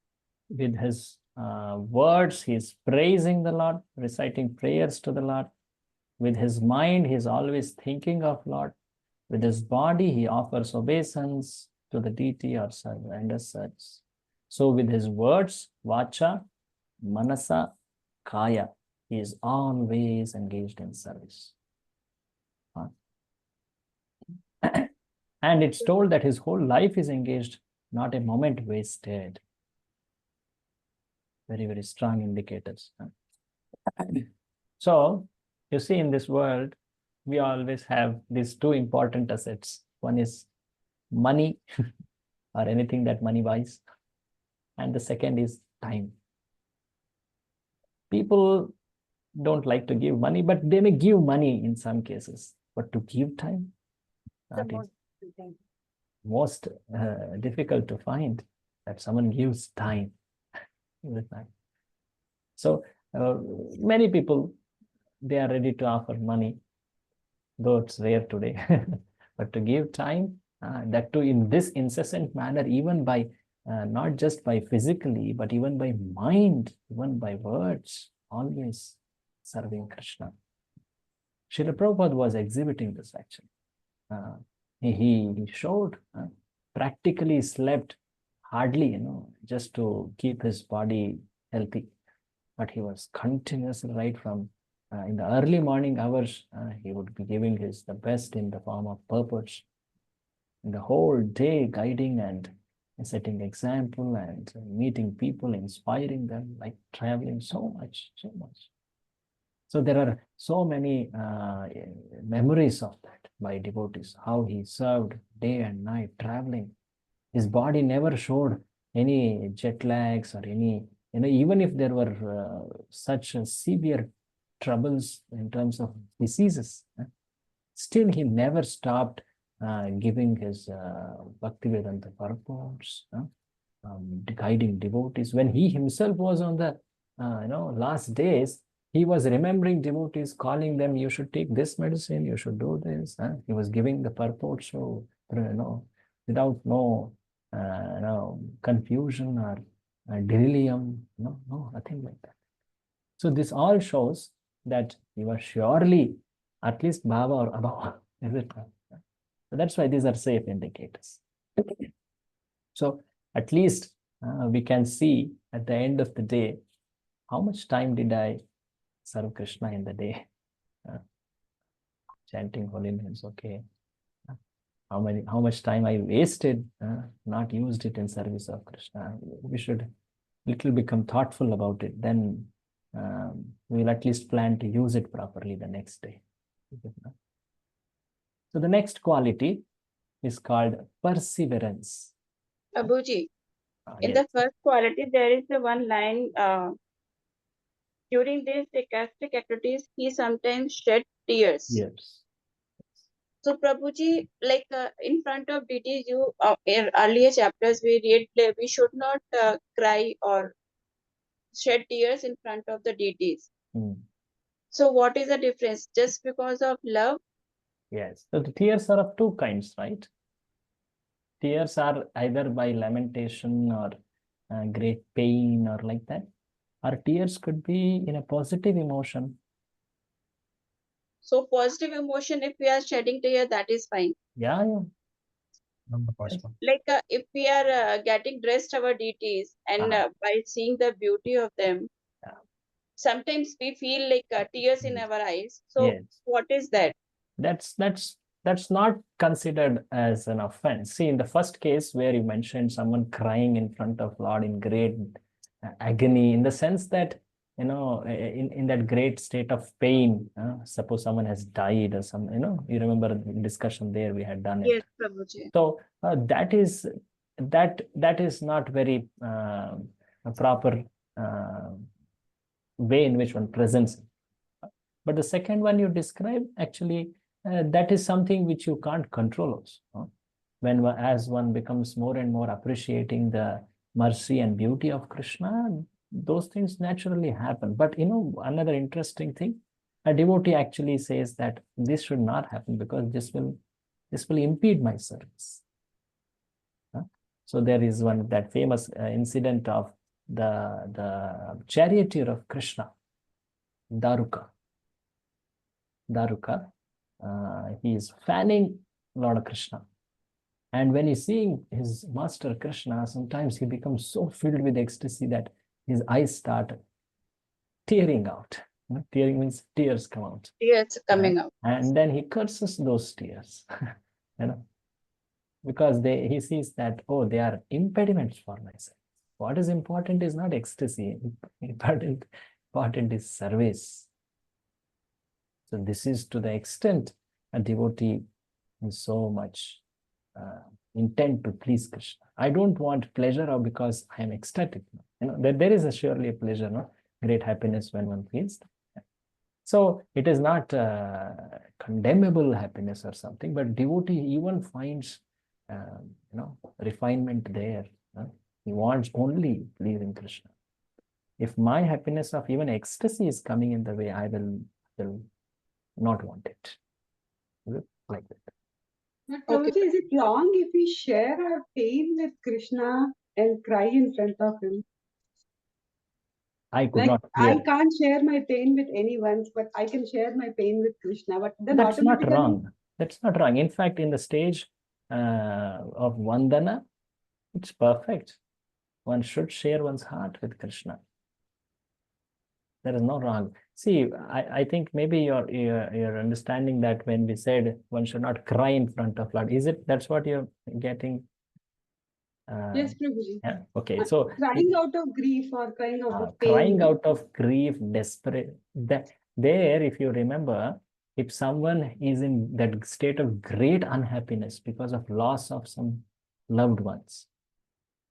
with his words, he is praising the Lord, reciting prayers to the Lord. With his mind, he is always thinking of Lord. With his body, he offers obeisance to the deity or servant and as such. So with his words, vacha, manasa, kaya, he is always engaged in service. And it's told that his whole life is engaged, not a moment wasted. Very, very strong indicators. So, you see, in this world, we always have these two important assets. One is money or anything that money buys. And the second is time. People don't like to give money, but they may give money in some cases. But to give time, that is most difficult to find, that someone gives time. So many people, they are ready to offer money, though it's rare today. But to give time, that too in this incessant manner, even by not just by physically, but even by mind, even by words, always serving Krishna. Srila Prabhupada was exhibiting this actually. He showed, practically slept hardly, just to keep his body healthy. But he was continuously, right from in the early morning hours, he would be giving the best in the form of purpose. In the whole day, guiding and setting example and meeting people, inspiring them, like traveling so much. So there are so many memories of that by devotees, how he served day and night, traveling. His body never showed any jet lags or any, even if there were such severe troubles in terms of diseases, still he never stopped giving his Bhaktivedanta purports, guiding devotees. When he himself was on the last days, he was remembering devotees, calling them, you should take this medicine, you should do this. He was giving the purport, so without no confusion or delirium, nothing like that. So this all shows that he was surely at least bhava or abhava, is it? So that's why these are safe indicators. So at least we can see at the end of the day, how much time did I serve Krishna in the day? Chanting holy names, okay. How much time I wasted, not used it in service of Krishna. We should little become thoughtful about it, then we will at least plan to use it properly the next day. So the next quality is called perseverance. Prabhuji, in Yes. the first quality, there is the one line, during these sarcastic activities, he sometimes shed tears. Yes. So Prabhuji, like in front of deities, in earlier chapters we read that we should not cry or shed tears in front of the deities. So what is the difference? Just because of love? Yes. So the tears are of two kinds, right? Tears are either by lamentation or great pain or like that. Or tears could be in a positive emotion. So positive emotion, if we are shedding tears, that is fine. Yeah, yeah. Like if we are getting dressed our deities and by seeing the beauty of them, sometimes we feel like tears in our eyes. So yes. What is that? That's not considered as an offense. See, in the first case where you mentioned someone crying in front of Lord in great agony, in the sense that, you know, in that great state of pain, suppose someone has died or some, you know, you remember the discussion there we had done it. Yes, Prabhuji. So that is not very a proper way in which one presents it. But the second one you describe, actually, that is something which you can't control also. When as one becomes more and more appreciating the mercy and beauty of Krishna, those things naturally happen. But you know, another interesting thing, a devotee actually says that this should not happen because this will impede my service. So there is that famous incident of the charioteer of Krishna, Daruka. He is fanning Lord Krishna. And when he's seeing his master Krishna, sometimes he becomes so filled with ecstasy that his eyes start tearing out. Tearing means tears come out. Tears coming out. And then he curses those tears, you know, because he sees that, oh, they are impediments for myself. What is important is not ecstasy. Important is service. So this is to the extent a devotee is so much intent to please Krishna. I don't want pleasure or because I am ecstatic. You know, there is surely a pleasure, no? Great happiness when one feels. So it is not condemnable happiness or something, but devotee even finds, refinement there. He wants only pleasing Krishna. If my happiness of even ecstasy is coming in the way, I will not want it. Like that. But Prabhuji, is it wrong if we share our pain with Krishna and cry in front of him? I can't share my pain with anyone, but I can share my pain with Krishna. But then that's not wrong. That's not wrong. In fact, in the stage of Vandana, it's perfect. One should share one's heart with Krishna. There is no wrong. See, I think maybe you're understanding that when we said one should not cry in front of Lord, that's what you're getting? Yes, Prabhuji. Yeah. Okay. So crying out of grief or crying out of pain. Crying out of grief, desperate. There, if you remember, if someone is in that state of great unhappiness because of loss of some loved ones,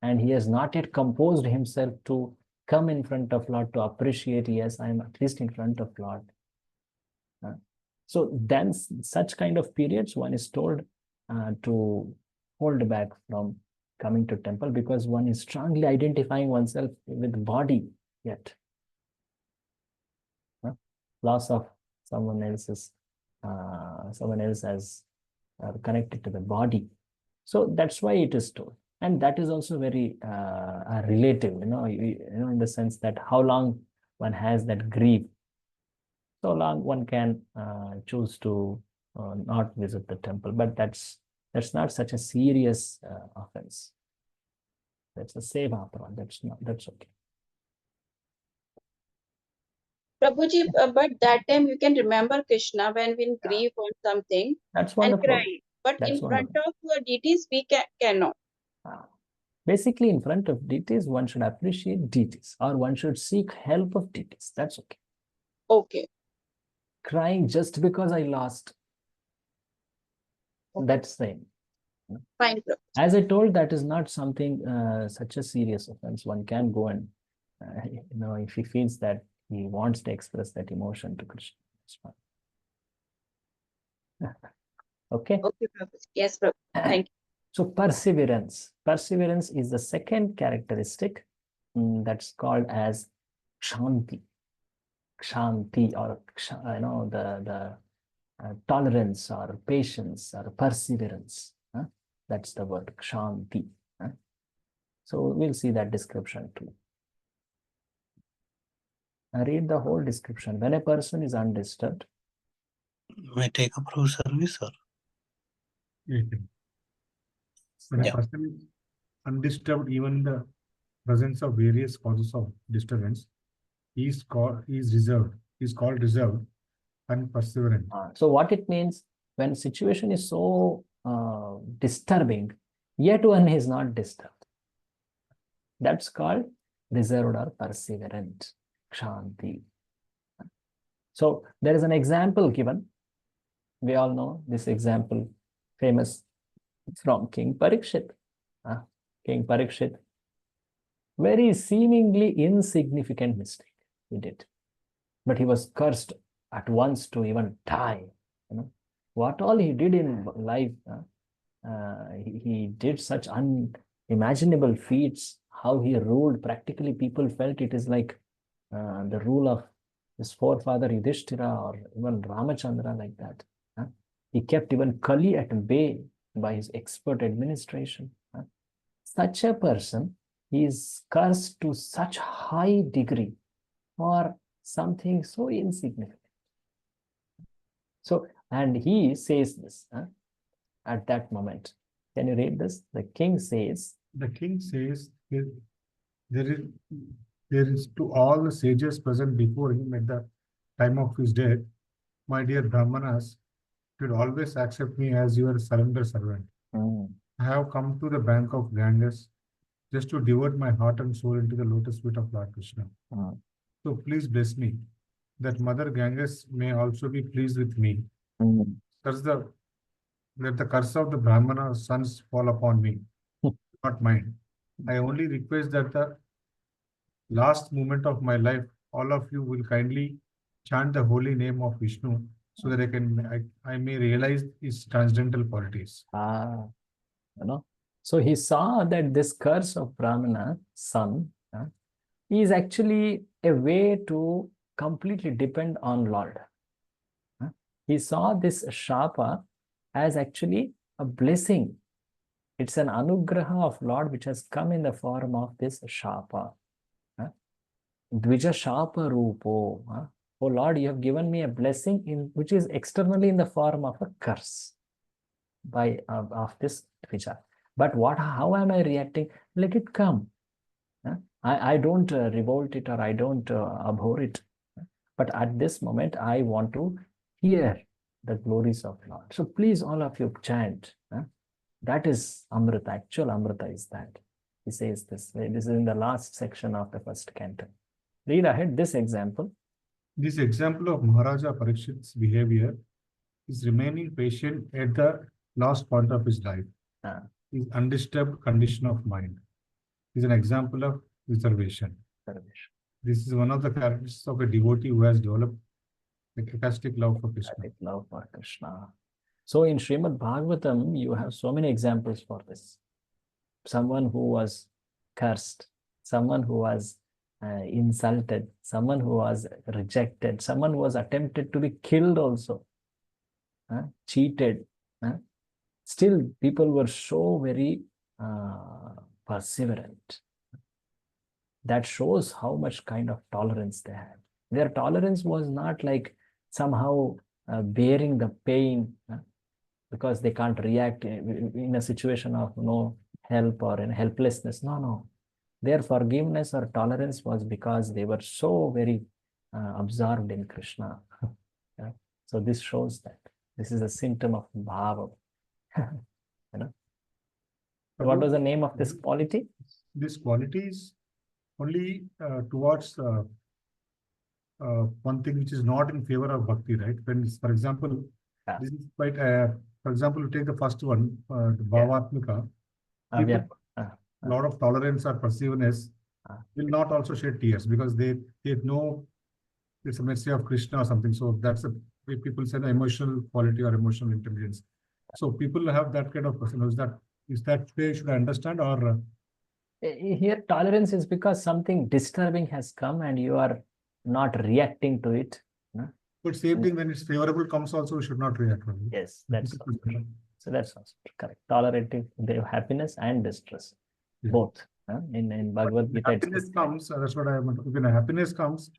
and he has not yet composed himself to come in front of Lord to appreciate, yes, I am at least in front of Lord. So then such kind of periods, one is told to hold back from coming to temple because one is strongly identifying oneself with body yet. Loss of someone else as connected to the body. So that's why it is told. And that is also very relative, in the sense that how long one has that grief, so long one can choose to not visit the temple. But that's not such a serious offense. That's a seva apparadha. That's okay. Prabhuji, but that time you can remember Krishna when we in grief or something. That's wonderful. And cry. But in front of deities, we cannot. Basically, in front of deities, one should appreciate deities or one should seek help of deities. That's okay. Okay. Crying just because I lost, that's same. Fine. As I told, that is not something such a serious offense. One can go and, if he feels that he wants to express that emotion to Krishna. That's fine. Okay. Okay, Prabhuji. Yes, Prabhuji. Thank you. So perseverance. Perseverance is the second characteristic that's called as Kshanti. Kshanti, or the tolerance or patience or perseverance. That's the word Kshanti. So we'll see that description too. Read the whole description. When a person is undisturbed. May take up pro service or? When a person is undisturbed, even in the presence of various causes of disturbance, he is called reserved and perseverant. So what it means, when situation is so disturbing, yet one is not disturbed. That's called reserved or perseverant. Kshanti. So there is an example given. We all know this example, famous from King Parikshit. King Parikshit, very seemingly insignificant mistake he did, but he was cursed at once to even die. What all he did in life, he did such unimaginable feats. How he ruled, practically people felt it is like the rule of his forefather Yudhishthira or even Ramachandra, like that. He kept even Kali at bay by his expert administration. Such a person is cursed to such high degree for something so insignificant. So, and he says this at that moment. Can you read this? The king says, there is to all the sages present before him at the time of his death, my dear Brahmanas, should always accept me as your surrendered servant. I have come to the bank of Ganges just to devote my heart and soul into the lotus feet of Lord Krishna. So please bless me, that Mother Ganges may also be pleased with me. Let the curse of the Brahmana sons fall upon me, not mine. I only request that the last moment of my life, all of you will kindly chant the holy name of Vishnu, so that I may realize his transcendental qualities. So he saw that this curse of Brahmana son is actually a way to completely depend on Lord. He saw this Shapa as actually a blessing. It's an anugraha of Lord which has come in the form of this Shapa. Dvija Shapa Rupo. Oh Lord, you have given me a blessing which is externally in the form of a curse of this Dvija. But how am I reacting? Let it come. I don't revolt it or I don't abhor it. But at this moment, I want to hear the glories of Lord. So please, all of you, chant. That is Amrita. Actual Amrita is that. He says this. This is in the last section of the first canto. Read ahead this example. This example of Maharaja Parikshit's behavior is remaining patient at the last point of his life. His undisturbed condition of mind is an example of reservation. This is one of the characteristics of a devotee who has developed a ecstatic love for Krishna. So in Srimad Bhagavatam, you have so many examples for this. Someone who was cursed, someone who was insulted, someone who was rejected, someone who was attempted to be killed also, cheated. Still, people were so very perseverant. That shows how much kind of tolerance they had. Their tolerance was not like somehow bearing the pain because they can't react in a situation of no help or in helplessness. No. Their forgiveness or tolerance was because they were so very absorbed in Krishna. So this shows that this is a symptom of bhava. What was the name of this quality? this quality is only towards one thing which is not in favor of bhakti, right? When, for example, this is quite, for example, you take the first one, the Bhavatmika, people, lot of tolerance or perseverance will not also shed tears because they know it's a mercy of Krishna or something. So that's a way people say the emotional quality or emotional intelligence. So people have that kind of person. Is that way should I understand, or here tolerance is because something disturbing has come and you are not reacting to it. But same thing when it's favorable comes also, we should not react. Right? Yes, that's also true. So that's also correct. Tolerating the happiness and distress, both. In Bhagavad Gita, happiness comes. That's what I meant. When happiness comes,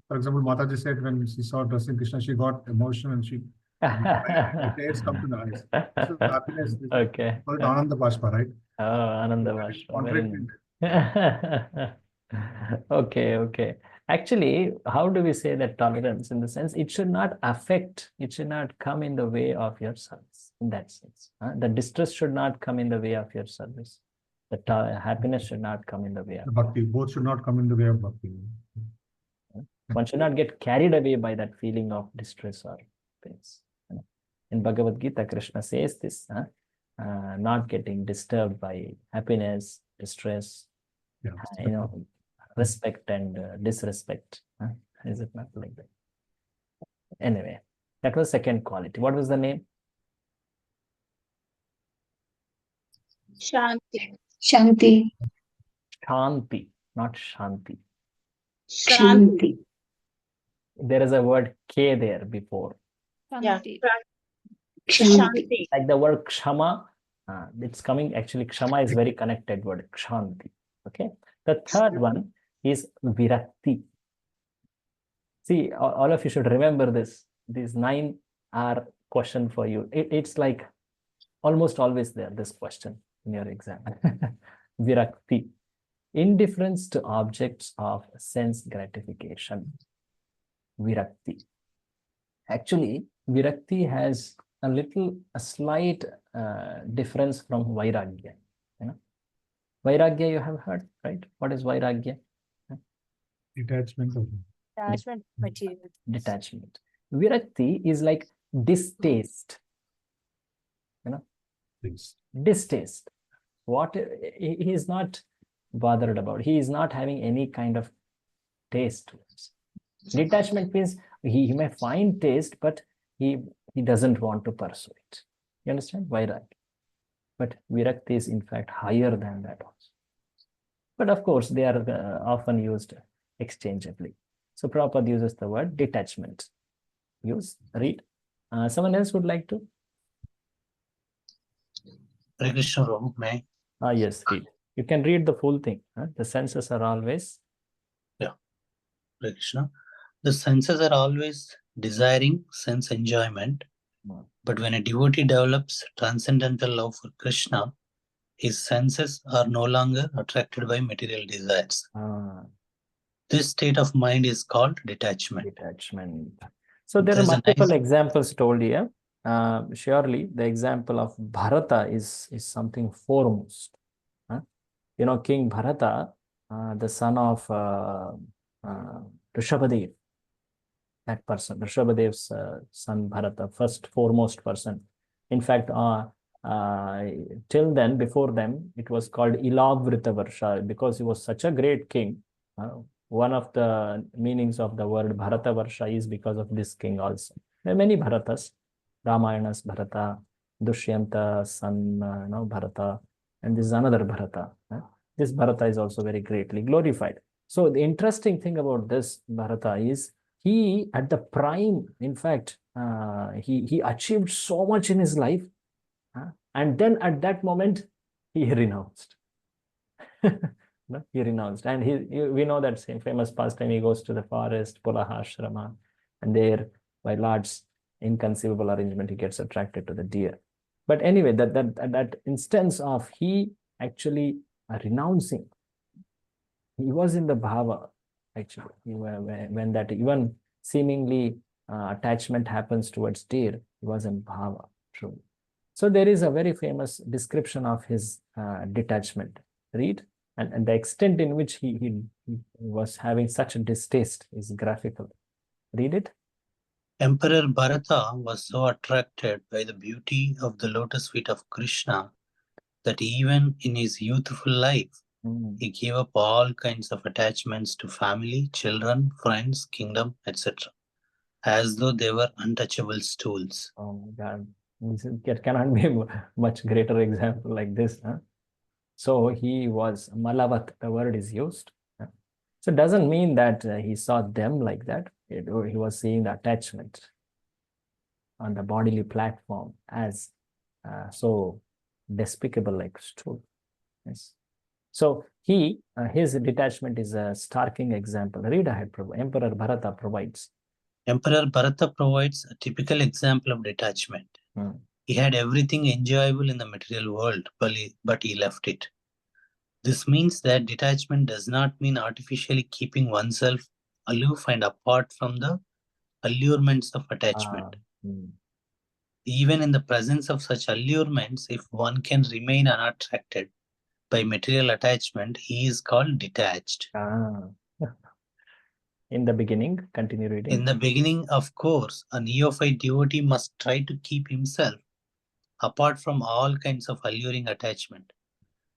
for example, Mataji said when she saw dressing Krishna, she got emotional and she tears come to the eyes. So happiness. Okay. Called Ananda Bashpa, right? Oh, Ananda Bashpa. Okay. Actually, how do we say that tolerance? In the sense, it should not affect, it should not come in the way of your service. In that sense, the distress should not come in the way of your service. The happiness should not come in the way of bhakti. Both should not come in the way of bhakti. One should not get carried away by that feeling of distress or pains. In Bhagavad Gita, Krishna says this, not getting disturbed by happiness, distress, respect and disrespect. Is it not like that? Anyway, that was second quality. What was the name? Shanti. Shanti. Shanti, not Shanti. Shanti. There is a word K there before. Yeah. Shanti. Like the word Kshama, it's coming, actually Kshama is very connected word, Kshanti. Okay. The third one is Virakti. See, all of you should remember this. These 9 are question for you. It's like almost always there, this question in your exam. Virakti. Indifference to objects of sense gratification. Virakti. Actually, Virakti has a slight difference from Vairagya. Vairagya you have heard, right? What is Vairagya? Detachment. Attachment material. Detachment. Virakti is like distaste. Distaste. What he is not bothered about. He is not having any kind of taste towards. Detachment means he may find taste, but he doesn't want to pursue it. You understand? Vairagya. But Virakti is in fact higher than that also. But of course, they are often used exchangeably. So Prabhupada uses the word detachment. Read. Someone else would like to? Hare Krishna, Prabhu, may I? Yes, read. You can read the full thing. The senses are always. Yeah. Hare Krishna. The senses are always desiring sense enjoyment. But when a devotee develops transcendental love for Krishna, his senses are no longer attracted by material desires. This state of mind is called detachment. So there are multiple examples told here. Surely the example of Bharata is something foremost. King Bharata, the son of Rishabhadev, that person, Rishabhadev's son Bharata, first foremost person. In fact, till then, before them, it was called Ilavrita Varsha because he was such a great king. One of the meanings of the word Bharata Varsha is because of this king also. There are many Bharatas, Ramayanas Bharata, Dushyanta son Bharata, and this is another Bharata. This Bharata is also very greatly glorified. So the interesting thing about this Bharata is he at the prime, in fact, he achieved so much in his life, and then at that moment he renounced. He renounced, and we know that same famous pastime. He goes to the forest, Pulahashrama, and there, by Lord's inconceivable arrangement, he gets attracted to the deer. But anyway, that instance of he actually renouncing, he was in the bhava. Actually, when that even seemingly attachment happens towards deer, he was in bhava. True. So there is a very famous description of his detachment. Read. And the extent in which he was having such a distaste is graphical. Read it. Emperor Bharata was so attracted by the beauty of the lotus feet of Krishna that even in his youthful life, he gave up all kinds of attachments to family, children, friends, kingdom, etc., as though they were untouchable stools. Oh my God. There cannot be a much greater example like this. Huh? So he was malavat, the word is used. Huh? So it doesn't mean that he saw them like that. He was seeing the attachment on the bodily platform as so despicable like stool. Yes. So his detachment is a starking example. Read ahead, Emperor Bharata provides. Emperor Bharata provides a typical example of detachment. He had everything enjoyable in the material world, but he left it. This means that detachment does not mean artificially keeping oneself aloof and apart from the allurements of attachment. Even in the presence of such allurements, if one can remain unattracted by material attachment, he is called detached. In the beginning, continue reading. In the beginning, of course, a neophyte devotee must try to keep himself apart from all kinds of alluring attachment.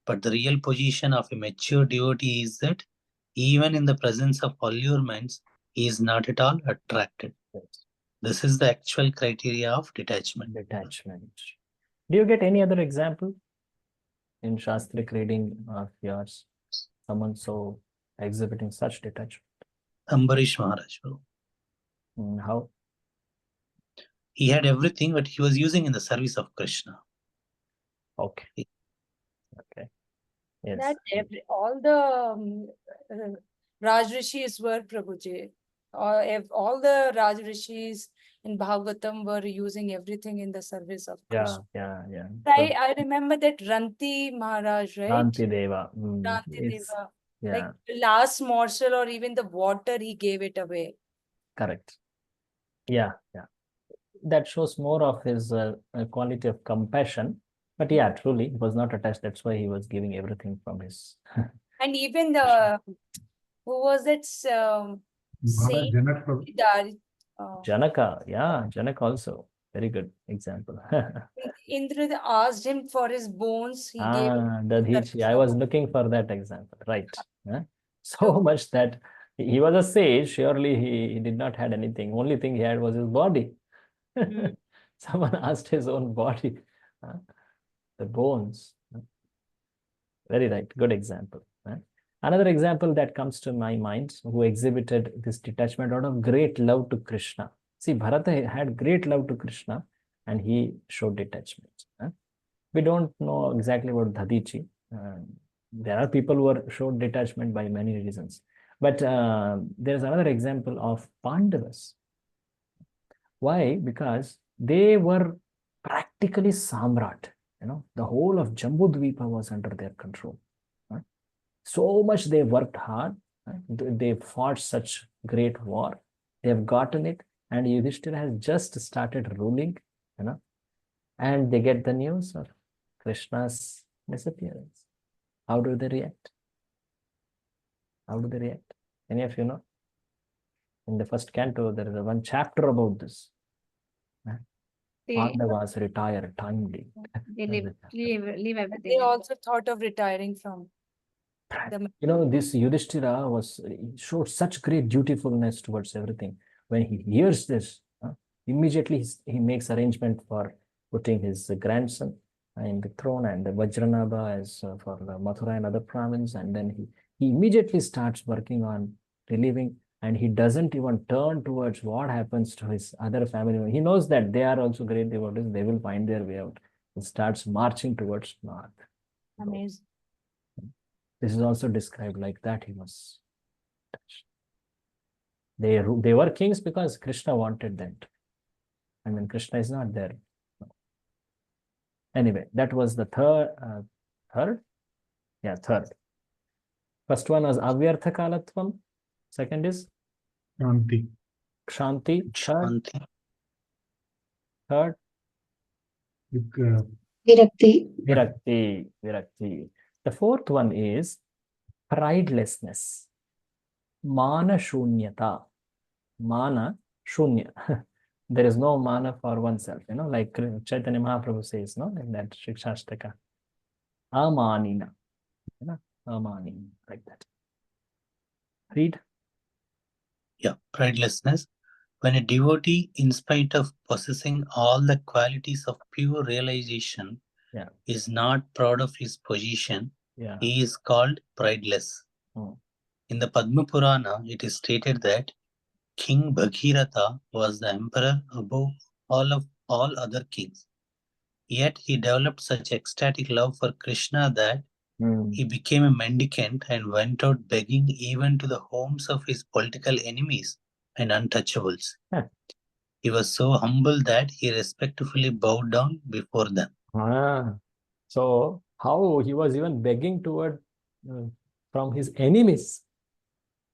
But the real position of a mature devotee is that even in the presence of allurements, he is not at all attracted. This is the actual criteria of detachment. Detachment. Do you get any other example in Shastric reading of yours? Someone so exhibiting such detachment? Ambarish Maharaj. How? He had everything, but he was using in the service of Krishna. Okay. Okay. Yes. That all the Rajrishis were Prabhuji. All the Rajrishis in Bhagavatam were using everything in the service of Krishna. Yeah. I remember that Ranti Maharaj, right? Ranti Deva. Ranti Deva. Yeah. Like the last morsel or even the water, he gave it away. Correct. Yeah. That shows more of his quality of compassion. But yeah, truly, he was not attached. That's why he was giving everything from his. And even the, who was that saint? Janaka. Yeah, Janaka also. Very good example. Indra asked him for his bones. He gave Dadhichi. I was looking for that example. Right. So much that he was a sage. Surely he did not had anything. Only thing he had was his body. Someone asked his own body. The bones. Very right. Good example. Another example that comes to my mind, who exhibited this detachment out of great love to Krishna. See, Bharata had great love to Krishna and he showed detachment. We don't know exactly about Dadichi. There are people who are showed detachment by many reasons. But there's another example of Pandavas. Why? Because they were practically Samrat. The whole of Jambudvipa was under their control. So much they worked hard. They fought such great war. They have gotten it. And Yudhishthira has just started ruling, and they get the news of Krishna's disappearance. How do they react? Any of you know? In the first canto, there is one chapter about this. Pandavas retire timely. They leave everything. They also thought of retiring from this Yudhishthira showed such great dutifulness towards everything. When he hears this, immediately he makes arrangement for putting his grandson in the throne and the Vajranabha as for the Mathura and other province, and then he immediately starts working on relieving, and he doesn't even turn towards what happens to his other family. He knows that they are also great devotees, they will find their way out. He starts marching towards north. Amazing. This is also described like that. He was touched. They were kings because Krishna wanted that. And when Krishna is not there. Anyway, that was the third? Yeah, third. First one was Avyartha Kalatvam. Second is? Kshanti. Third? Virakti. Virakti. The fourth one is pridelessness, mana shunyata, mana shunya. There is no mana for oneself, like Chaitanya Mahaprabhu says, in that Shikshashtaka. Amanina, amanina, like that. Read. Yeah, pridelessness. When a devotee, in spite of possessing all the qualities of pure realization, is not proud of his position, he is called prideless. In the Padma Purana, it is stated that King Bhagirath was the emperor above all other kings. Yet he developed such ecstatic love for Krishna that he became a mendicant and went out begging even to the homes of his political enemies and untouchables. He was so humble that he respectfully bowed down before them. So how he was even begging toward from his enemies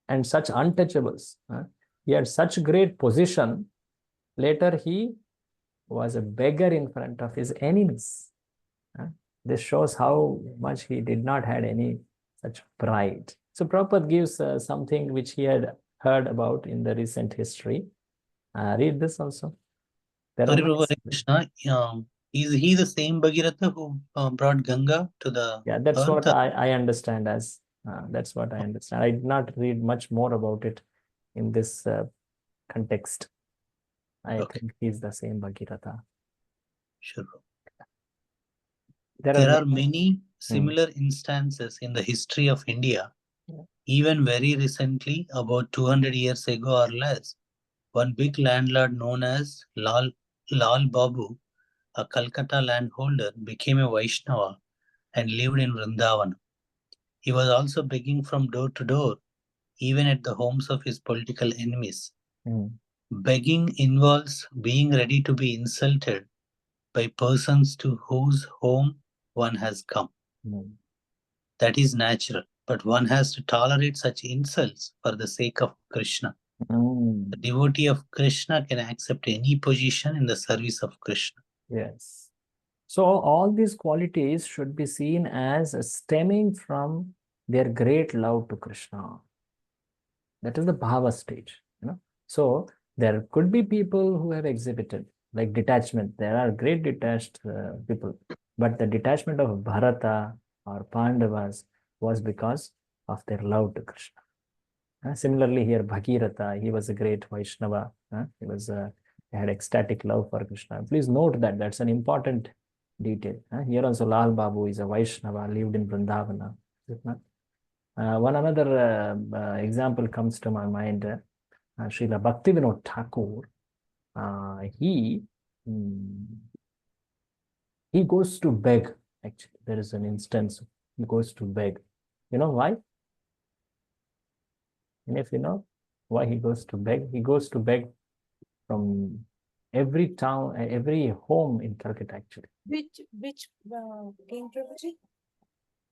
and such untouchables. He had such great position. Later he was a beggar in front of his enemies. This shows how much he did not have any such pride. So Prabhupada gives something which he had heard about in the recent history. Read this also. Sorry, Prabhu Krishna, is he the same Bhagirath who brought Ganga to the that's earth? what I understand as. That's what I understand. I did not read much more about it in this context. I think he's the same Bhagirath. Sure. There are many similar instances in the history of India. Even very recently, about 200 years ago or less, one big landlord known as Lal Babu, a Calcutta landholder, became a Vaishnava and lived in Vrindavan. He was also begging from door to door, even at the homes of his political enemies. Begging involves being ready to be insulted by persons to whose home one has come. That is natural, but one has to tolerate such insults for the sake of Krishna. The devotee of Krishna can accept any position in the service of Krishna. Yes. So all these qualities should be seen as stemming from their great love to Krishna. That is the bhava stage. So there could be people who have exhibited like detachment. There are great detached people, but the detachment of Bharata or Pandavas was because of their love to Krishna. Similarly, here Bhagiratha, he was a great Vaishnava. He had ecstatic love for Krishna. Please note that that's an important detail. Here also Lal Babu is a Vaishnava, lived in Vrindavana. One another example comes to my mind. Srila Bhaktivinoda Thakur. He goes to beg. Actually, there is an instance he goes to beg. You know why? And if you know why he goes to beg from every town, every home in Calcutta, actually. Which King Prabhuji?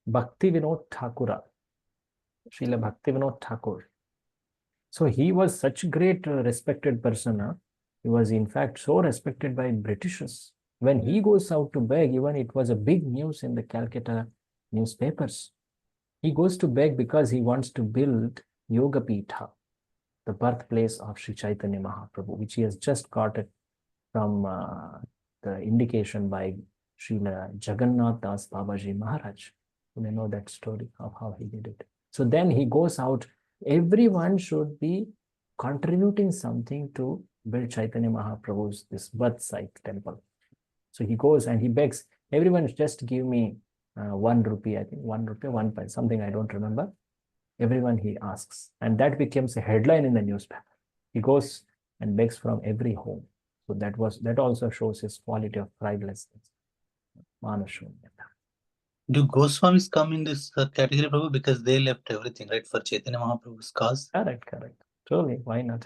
Bhaktivinoda Thakura. Srila Bhaktivinoda Thakur. So he was such great respected person. He was in fact so respected by Britishers. When he goes out to beg, even it was a big news in the Calcutta newspapers. He goes to beg because he wants to build Yoga Pitha, the birthplace of Sri Chaitanya Mahaprabhu, which he has just got it from the indication by Srila Jagannath Das Babaji Maharaj. You may know that story of how he did it. So then he goes out. Everyone should be contributing something to build Chaitanya Mahaprabhu's this birth site temple. So he goes and he begs, everyone just give me 1 rupee, I think 1 rupee, 1 paise, something I don't remember. Everyone he asks, and that becomes a headline in the newspaper. He goes and begs from every home. So that also shows his quality of pridelessness. Do Goswamis come in this category, Prabhu, because they left everything, right, for Chaitanya Mahaprabhu's cause? Correct. Truly, why not?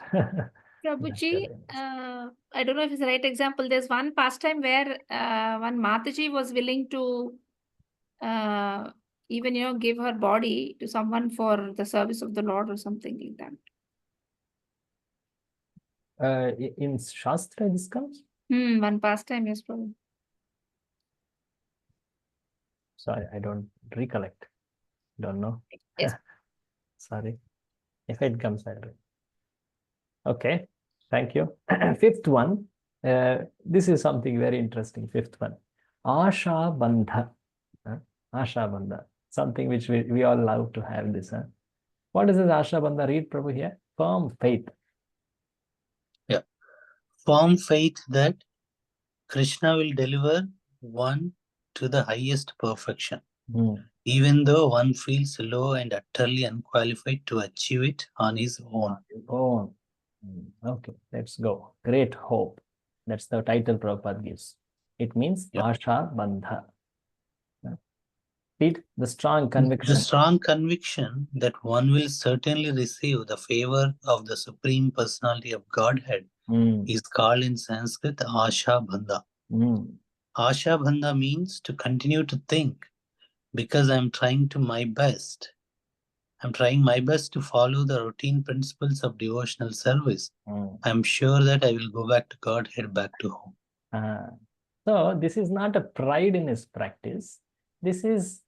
Prabhuji, I don't know if it's the right example. There's one pastime where one Mataji was willing to even give her body to someone for the service of the Lord or something like that. In Shastra this comes? One pastime, yes, Prabhu. Sorry, I don't recollect. Don't know. Yes. Sorry. If it comes, I'll do. Okay. Thank you. Fifth one. This is something very interesting. Fifth one. Asha Bandha. Asha Bandha. Something which we all love to have this. What is this Asha Bandha? Read, Prabhu, here. Firm faith. Yeah. Firm faith that Krishna will deliver one to the highest perfection, even though one feels low and utterly unqualified to achieve it on his own. Okay, let's go. Great hope. That's the title Prabhupada gives. It means Asha Bandha. Read the strong conviction. The strong conviction that one will certainly receive the favor of the Supreme Personality of Godhead is called in Sanskrit Asha Bandha. Asha Bandha means to continue to think, because I'm trying my best to follow the routine principles of devotional service. I'm sure that I will go back to Godhead, back to home. So this is not a pride in his practice. This is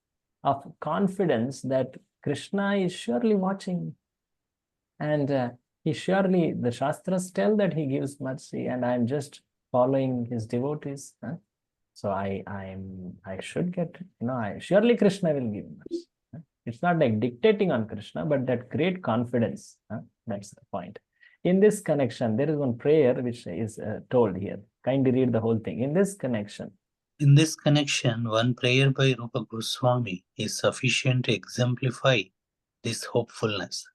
of confidence that Krishna is surely watching. And he surely, the Shastras tell that he gives mercy, and I'm just following his devotees. So I should get, surely Krishna will give mercy. It's not like dictating on Krishna, but that great confidence. That's the point. In this connection, there is one prayer which is told here. Kindly read the whole thing. In this connection, one prayer by Rupa Goswami is sufficient to exemplify this hopefulness.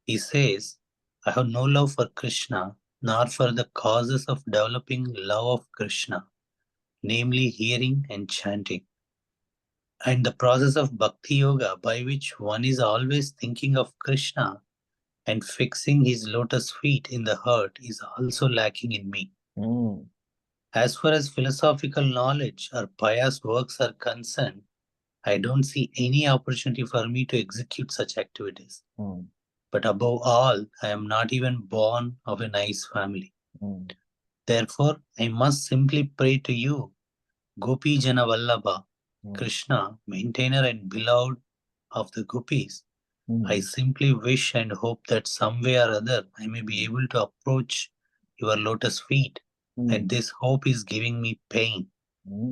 He says, I have no love for Krishna, nor for the causes of developing love of Krishna, namely hearing and chanting. And the process of Bhakti Yoga, by which one is always thinking of Krishna and fixing his lotus feet in the heart, is also lacking in me. As far as philosophical knowledge or pious works are concerned, I don't see any opportunity for me to execute such activities. But above all, I am not even born of a nice family. Therefore, I must simply pray to you, Gopi Jana Vallabha, Krishna, maintainer and beloved of the gopis. I simply wish and hope that some way or other I may be able to approach your lotus feet. And this hope is giving me pain,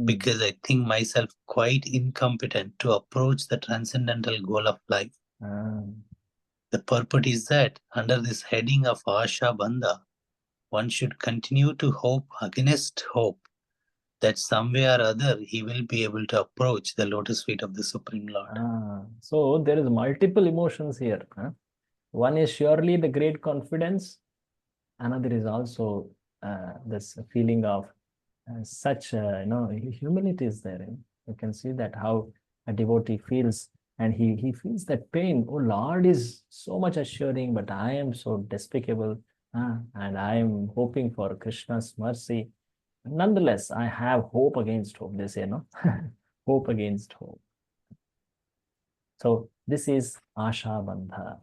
because I think myself quite incompetent to approach the transcendental goal of life. The purport is that under this heading of Asha Bandha, one should continue to hope against hope that some way or other he will be able to approach the lotus feet of the Supreme Lord. So there is multiple emotions here. One is surely the great confidence. Another is also this feeling of such humility is there. You can see that how a devotee feels, and he feels that pain. Oh, Lord is so much assuring, but I am so despicable, and I am hoping for Krishna's mercy. Nonetheless, I have hope against hope. They say, no, hope against hope. So this is Asha Bandha.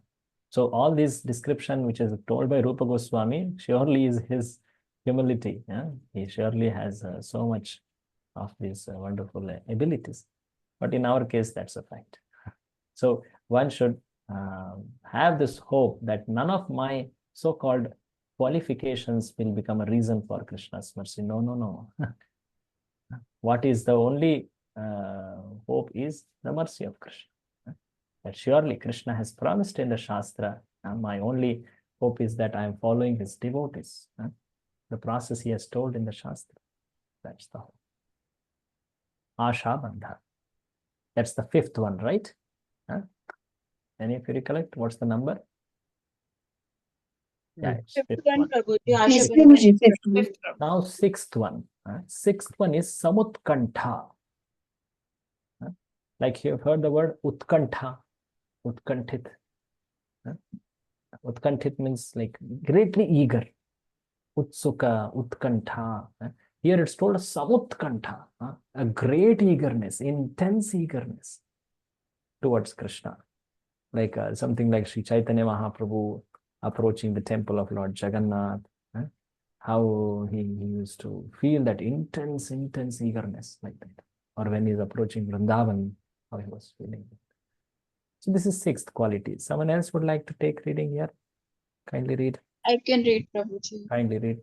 So all this description which is told by Rupa Goswami surely is his humility. He surely has so much of these wonderful abilities. But in our case, that's a fact. So one should have this hope that none of my so-called qualifications will become a reason for Krishna's mercy. No, no, no. What is the only hope is the mercy of Krishna. That surely Krishna has promised in the Shastra. My only hope is that I am following his devotees. The process he has told in the Shastra. That's the hope. Asha Bandha. That's the fifth one, right? Any of you recollect? What's the number? Yeah, it's fifth one. Now sixth one. Sixth one is Samutkantha. Like you've heard the word Utkantha. Utkanthit. Utkanthit means like greatly eager. Utsuka, Utkantha. Here it's told Samutkantha, a great eagerness, intense eagerness towards Krishna. Like something like Sri Chaitanya Mahaprabhu approaching the temple of Lord Jagannath. How he used to feel that intense eagerness like that. Or when he's approaching Vrindavan, how he was feeling. So this is sixth quality. Someone else would like to take reading here? Kindly read. I can read, Prabhuji. Kindly read.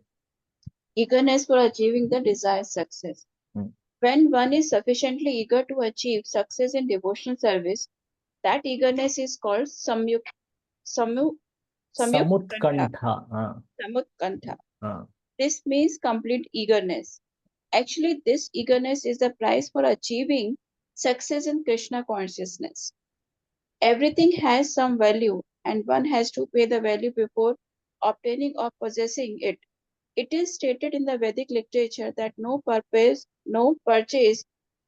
Eagerness for achieving the desired success. When one is sufficiently eager to achieve success in devotional service, that eagerness is called samyukkanta. Samutkantha. Samutkanta. This means complete eagerness. Actually, this eagerness is the price for achieving success in Krishna consciousness. Everything has some value, and one has to pay the value before obtaining or possessing it. It is stated in the Vedic literature that no purchase,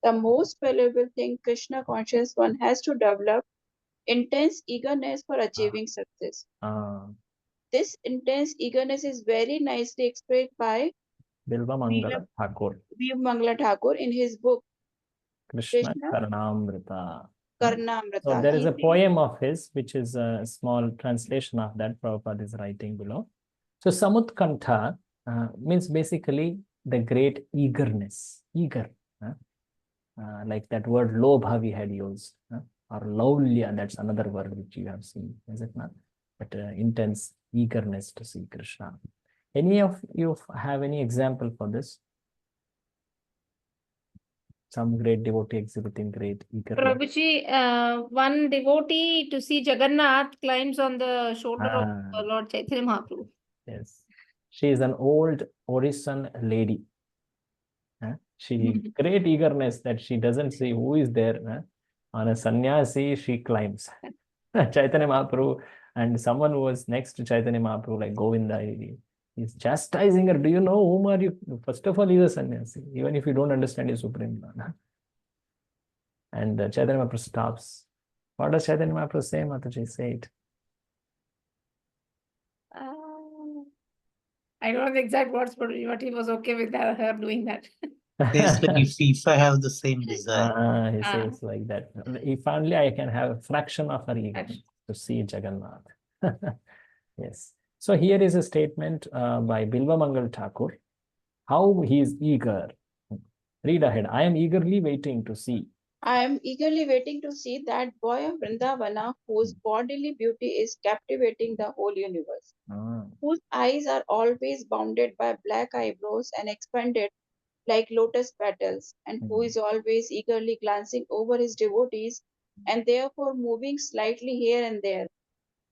the most valuable thing Krishna conscious one has to develop intense eagerness for achieving success. This intense eagerness is very nicely expressed by Bilvamangala Thakur. Mangala Thakur in his book Krishna Karnamrita. Karnamrita. So there is a poem of his, which is a small translation of that Prabhupada is writing below. So Samutkantha means basically the great eagerness, eager. Like that word lobha we had used, or laulya, that's another word which you have seen, is it not? But intense eagerness to see Krishna. Any of you have any example for this? Some great devotee exhibiting great eagerness. Prabhuji, one devotee to see Jagannath climbs on the shoulder of Lord Chaitanya Mahaprabhu. Yes. She is an old Orissan lady. She great eagerness that she doesn't see who is there. On a sannyasi, she climbs. Chaitanya Mahaprabhu and someone who was next to Chaitanya Mahaprabhu, like Govinda, he's chastising her. Do you know whom are you? First of all, he's a sannyasi, even if you don't understand his Supreme Lord. And Chaitanya Mahaprabhu stops. What does Chaitanya Mahaprabhu say, Mataji? Say it. I don't know the exact words, but he was okay with her doing that. If I have the same desire. He says like that. If only I can have a fraction of her ego to see Jagannath. Yes. So here is a statement by Bilvamangal Thakur. How he is eager. Read ahead. I am eagerly waiting to see. I am eagerly waiting to see that boy of Vrindavana whose bodily beauty is captivating the whole universe, whose eyes are always bounded by black eyebrows and expanded like lotus petals, and who is always eagerly glancing over his devotees and therefore moving slightly here and there.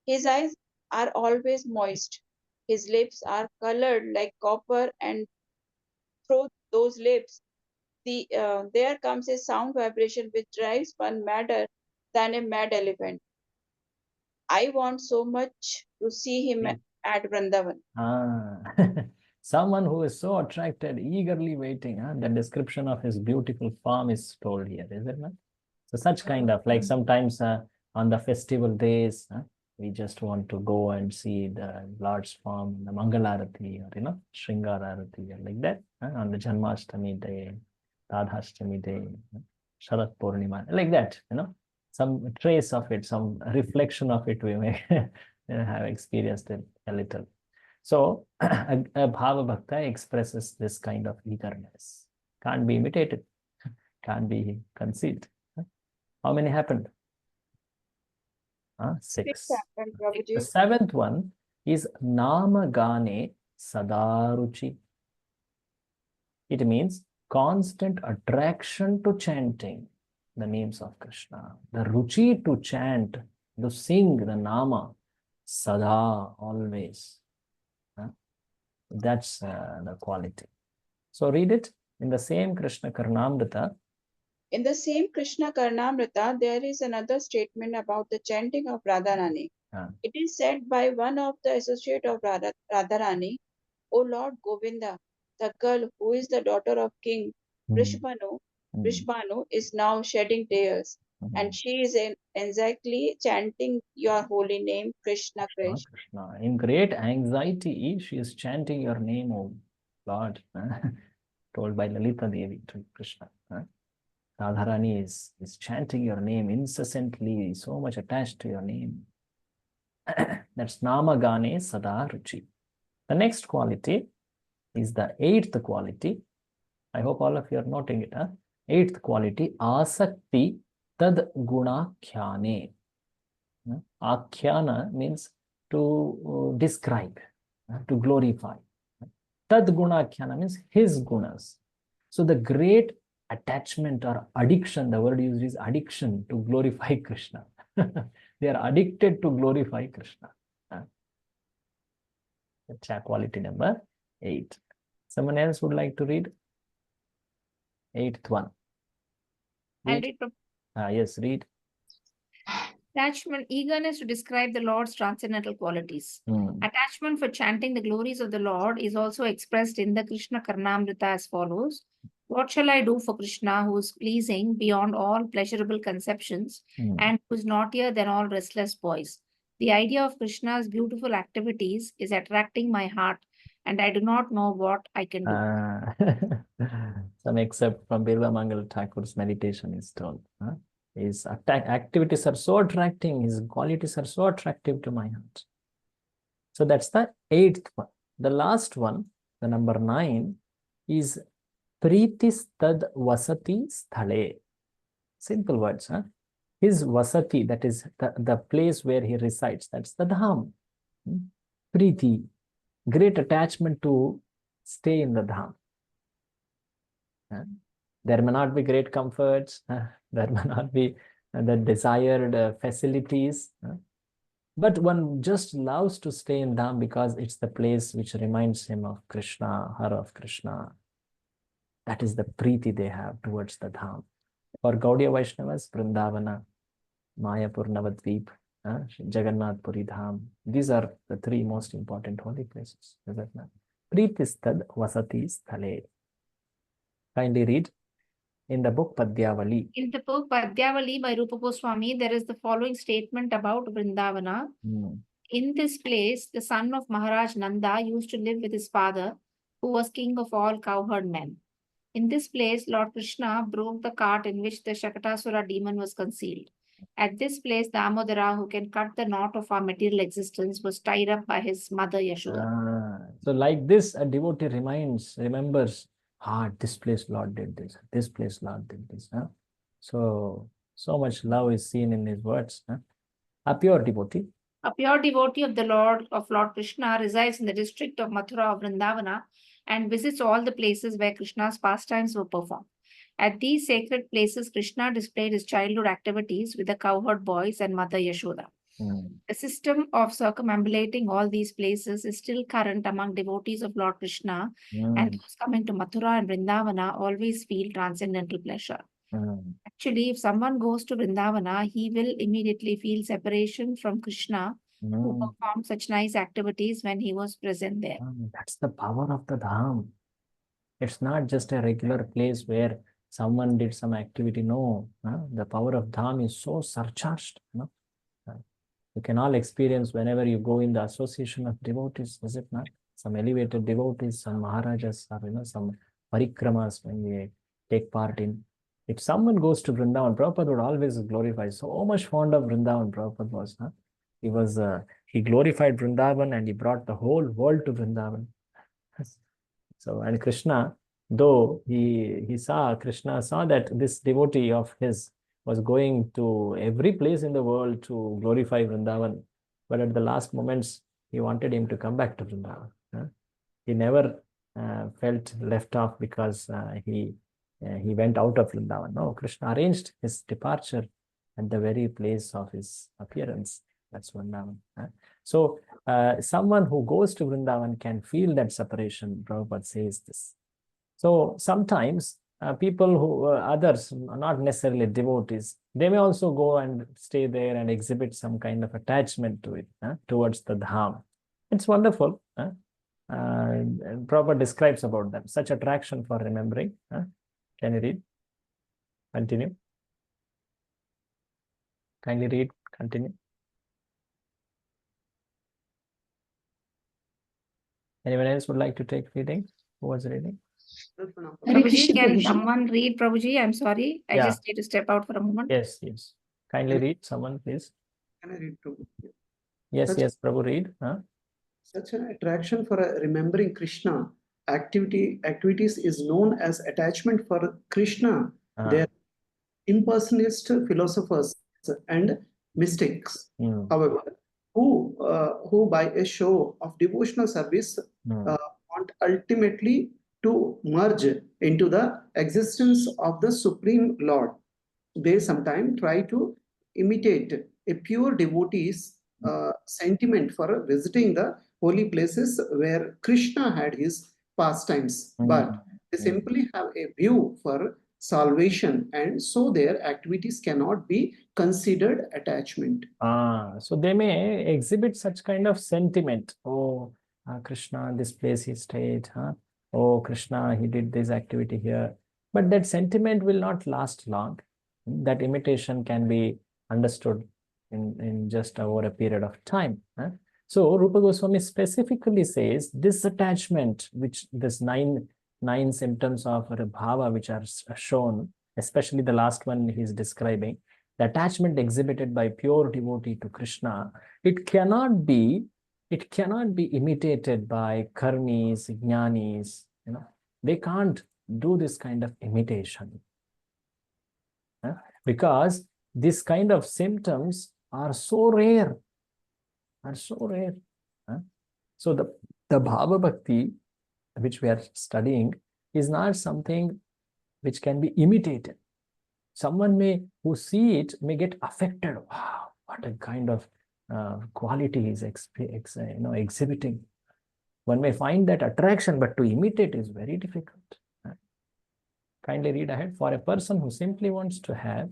His eyes are always moist. His lips are colored like copper, and through those lips, there comes a sound vibration which drives one madder than a mad elephant. I want so much to see him at Vrindavan. Someone who is so attracted, eagerly waiting. The description of his beautiful form is told here, is it not? So such kind of, like sometimes on the festival days, we just want to go and see the Lord's form, the Mangalarati, or Shringararati, or like that. On the Janmashtami day, Radhashtami day, Sharat Purnima, like that, some trace of it, some reflection of it we may have experienced it a little. So a Bhava Bhakta expresses this kind of eagerness. Can't be imitated, can't be concealed. How many happened? 6. The seventh one is Nama Gane Sadaruchi. It means constant attraction to chanting the names of Krishna. The ruchi to chant, to sing the Nama, Sada, always. That's the quality. So read it in the same Krishna Karnamrita. In the same Krishna Karnamrita, there is another statement about the chanting of Radharani. It is said by one of the associates of Radharani, O Lord Govinda, the girl who is the daughter of King Vrishbhanu is now shedding tears, and she is exactly chanting your holy name, Krishna Krishna. Krishna. In great anxiety, she is chanting your name, O Lord, told by Lalita Devi to Krishna. Radharani is chanting your name incessantly, so much attached to your name. That's Nama Gane Sada Ruchi. The next quality is the 8th quality. I hope all of you are noting it. 8th quality, Asakti Tad Guna Khyane. Akhyana means to describe, to glorify. Tad guna akhyana means his gunas. So the great attachment or addiction, the word used is addiction to glorify Krishna. They are addicted to glorify Krishna. That's quality number 8. Someone else would like to read? 8th one. I'll read. Yes, read. Attachment, eagerness to describe the Lord's transcendental qualities. Attachment for chanting the glories of the Lord is also expressed in the Krishna Karnamrita as follows. What shall I do for Krishna, who is pleasing beyond all pleasurable conceptions and who is naughtier than all restless boys? The idea of Krishna's beautiful activities is attracting my heart, and I do not know what I can do. Some except from Birla Mangal Thakur's meditation is told. His activities are so attracting, his qualities are so attractive to my heart. So that's the 8th one. The last one, the number 9, is Pritis Tad Vasati Sthale. Simple words. His Vasati, that is the place where he resides, that's the Dham. Priti, great attachment to stay in the Dham. There may not be great comforts, there may not be the desired facilities, but one just loves to stay in Dham because it's the place which reminds him of Krishna, her of Krishna. That is the preeti they have towards the Dham. For Gaudiya Vaishnavas, Vrindavana, Mayapur Navadvip, Jagannath Puri Dham. These are the 3 most important holy places. Preetistad Vasati Sthale. Kindly read. In the book Padyavali. In the book Padyavali by Rupa Goswami, there is the following statement about Vrindavana. In this place, the son of Maharaj Nanda used to live with his father, who was king of all cowherd men. In this place, Lord Krishna broke the cart in which the Shakatasura demon was concealed. At this place, Damodara, who can cut the knot of our material existence, was tied up by his mother Yashoda. So like this, a devotee remembers, this place Lord did this place Lord did this. So much love is seen in his words. A pure devotee. A pure devotee of the Lord Krishna resides in the district of Mathura of Vrindavana and visits all the places where Krishna's pastimes were performed. At these sacred places, Krishna displayed his childhood activities with the cowherd boys and Mother Yashoda. The system of circumambulating all these places is still current among devotees of Lord Krishna, and those coming to Mathura and Vrindavana always feel transcendental pleasure. Actually, if someone goes to Vrindavana, he will immediately feel separation from Krishna, who performed such nice activities when he was present there. That's the power of the Dham. It's not just a regular place where someone did some activity. No, the power of Dham is so surcharged. You can all experience whenever you go in the association of devotees, is it not? Some elevated devotees, some Maharajas, or some parikramas when we take part in. If someone goes to Vrindavan, Prabhupada would always glorify. So much fond of Vrindavan, Prabhupada was. He glorified Vrindavan and he brought the whole world to Vrindavan. So, and Krishna, though Krishna saw that this devotee of his was going to every place in the world to glorify Vrindavan, but at the last moments, he wanted him to come back to Vrindavan. He never felt left off because he went out of Vrindavan. No, Krishna arranged his departure at the very place of his appearance. That's Vrindavan. So, someone who goes to Vrindavan can feel that separation. Prabhupada says this. So, sometimes people who, others, not necessarily devotees, they may also go and stay there and exhibit some kind of attachment to it, towards the Dham. It's wonderful. And Prabhupada describes about them, such attraction for remembering. Can you read? Continue. Kindly read, continue. Anyone else would like to take reading? Who was reading? Prabhuji, can someone read, Prabhuji? I'm sorry. I just need to step out for a moment. Yes. Kindly read, someone, please. Can I read too? Yes, Prabhu, read. Such an attraction for remembering Krishna activities is known as attachment for Krishna. They are impersonalist philosophers and mistakes. However, who by a show of devotional service want ultimately to merge into the existence of the Supreme Lord. They sometimes try to imitate a pure devotee's sentiment for visiting the holy places where Krishna had his pastimes, but they simply have a view for salvation, and so their activities cannot be considered attachment. So they may exhibit such kind of sentiment. Oh, Krishna, this place he stayed. Huh? Oh, Krishna, he did this activity here. But that sentiment will not last long. That imitation can be understood in just over a period of time. Huh? So Rupa Goswami specifically says this attachment, which this nine symptoms of bhava which are shown, especially the last one he is describing, the attachment exhibited by pure devotee to Krishna, it cannot be imitated by karmis, jnanis. They can't do this kind of imitation. Because this kind of symptoms are so rare. So the bhava bhakti which we are studying is not something which can be imitated. Someone who see it may get affected. Wow, what a kind of quality he is exhibiting. One may find that attraction, but to imitate is very difficult. Kindly read ahead. For a person who simply wants to have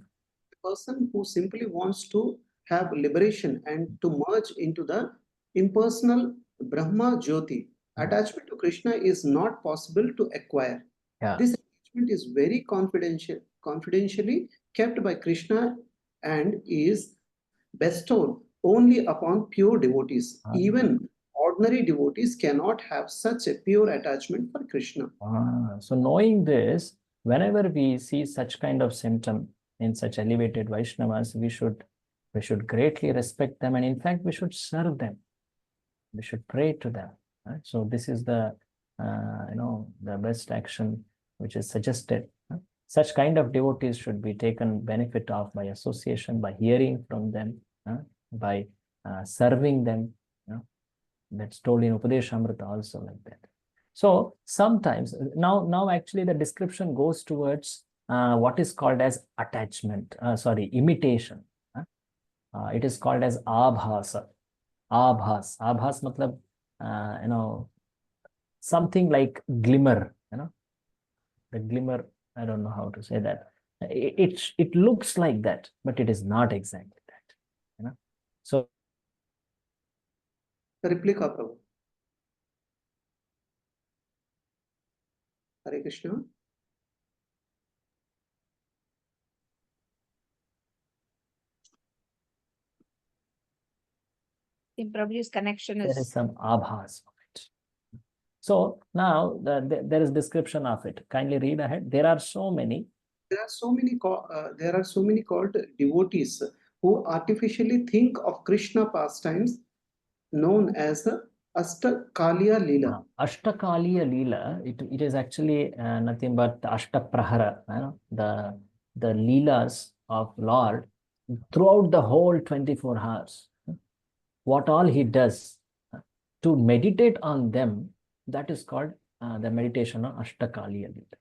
liberation and to merge into the impersonal Brahma Jyoti, attachment to Krishna is not possible to acquire. This attachment is very confidentially kept by Krishna and is bestowed only upon pure devotees. Even ordinary devotees cannot have such a pure attachment for Krishna. So knowing this, whenever we see such kind of symptom in such elevated Vaishnavas, we should greatly respect them, and in fact we should serve them. We should pray to them. Right? So this is the the best action which is suggested. Such kind of devotees should be taken benefit of by association, by hearing from them, by serving them. That's told in Upadeshamrita also like that. So sometimes now actually the description goes towards what is called as attachment. Imitation. It is called as abhasa. Abhas matlab something like glimmer. The glimmer. I don't know how to say that. It looks like that, but it is not exactly that. So. Replica, Prabhu. Hare Krishna. In Prabhu's connection is. There is some abhas of it. So now there is description of it. Kindly read ahead. There are so many called devotees who artificially think of Krishna pastimes known as the Ashtakaliya Leela. Ashtakaliya Leela, it is actually nothing but Ashtaprahara, the Leelas of Lord throughout the whole 24 hours. What all he does to meditate on them, that is called the meditation on Ashtakaliya Leela.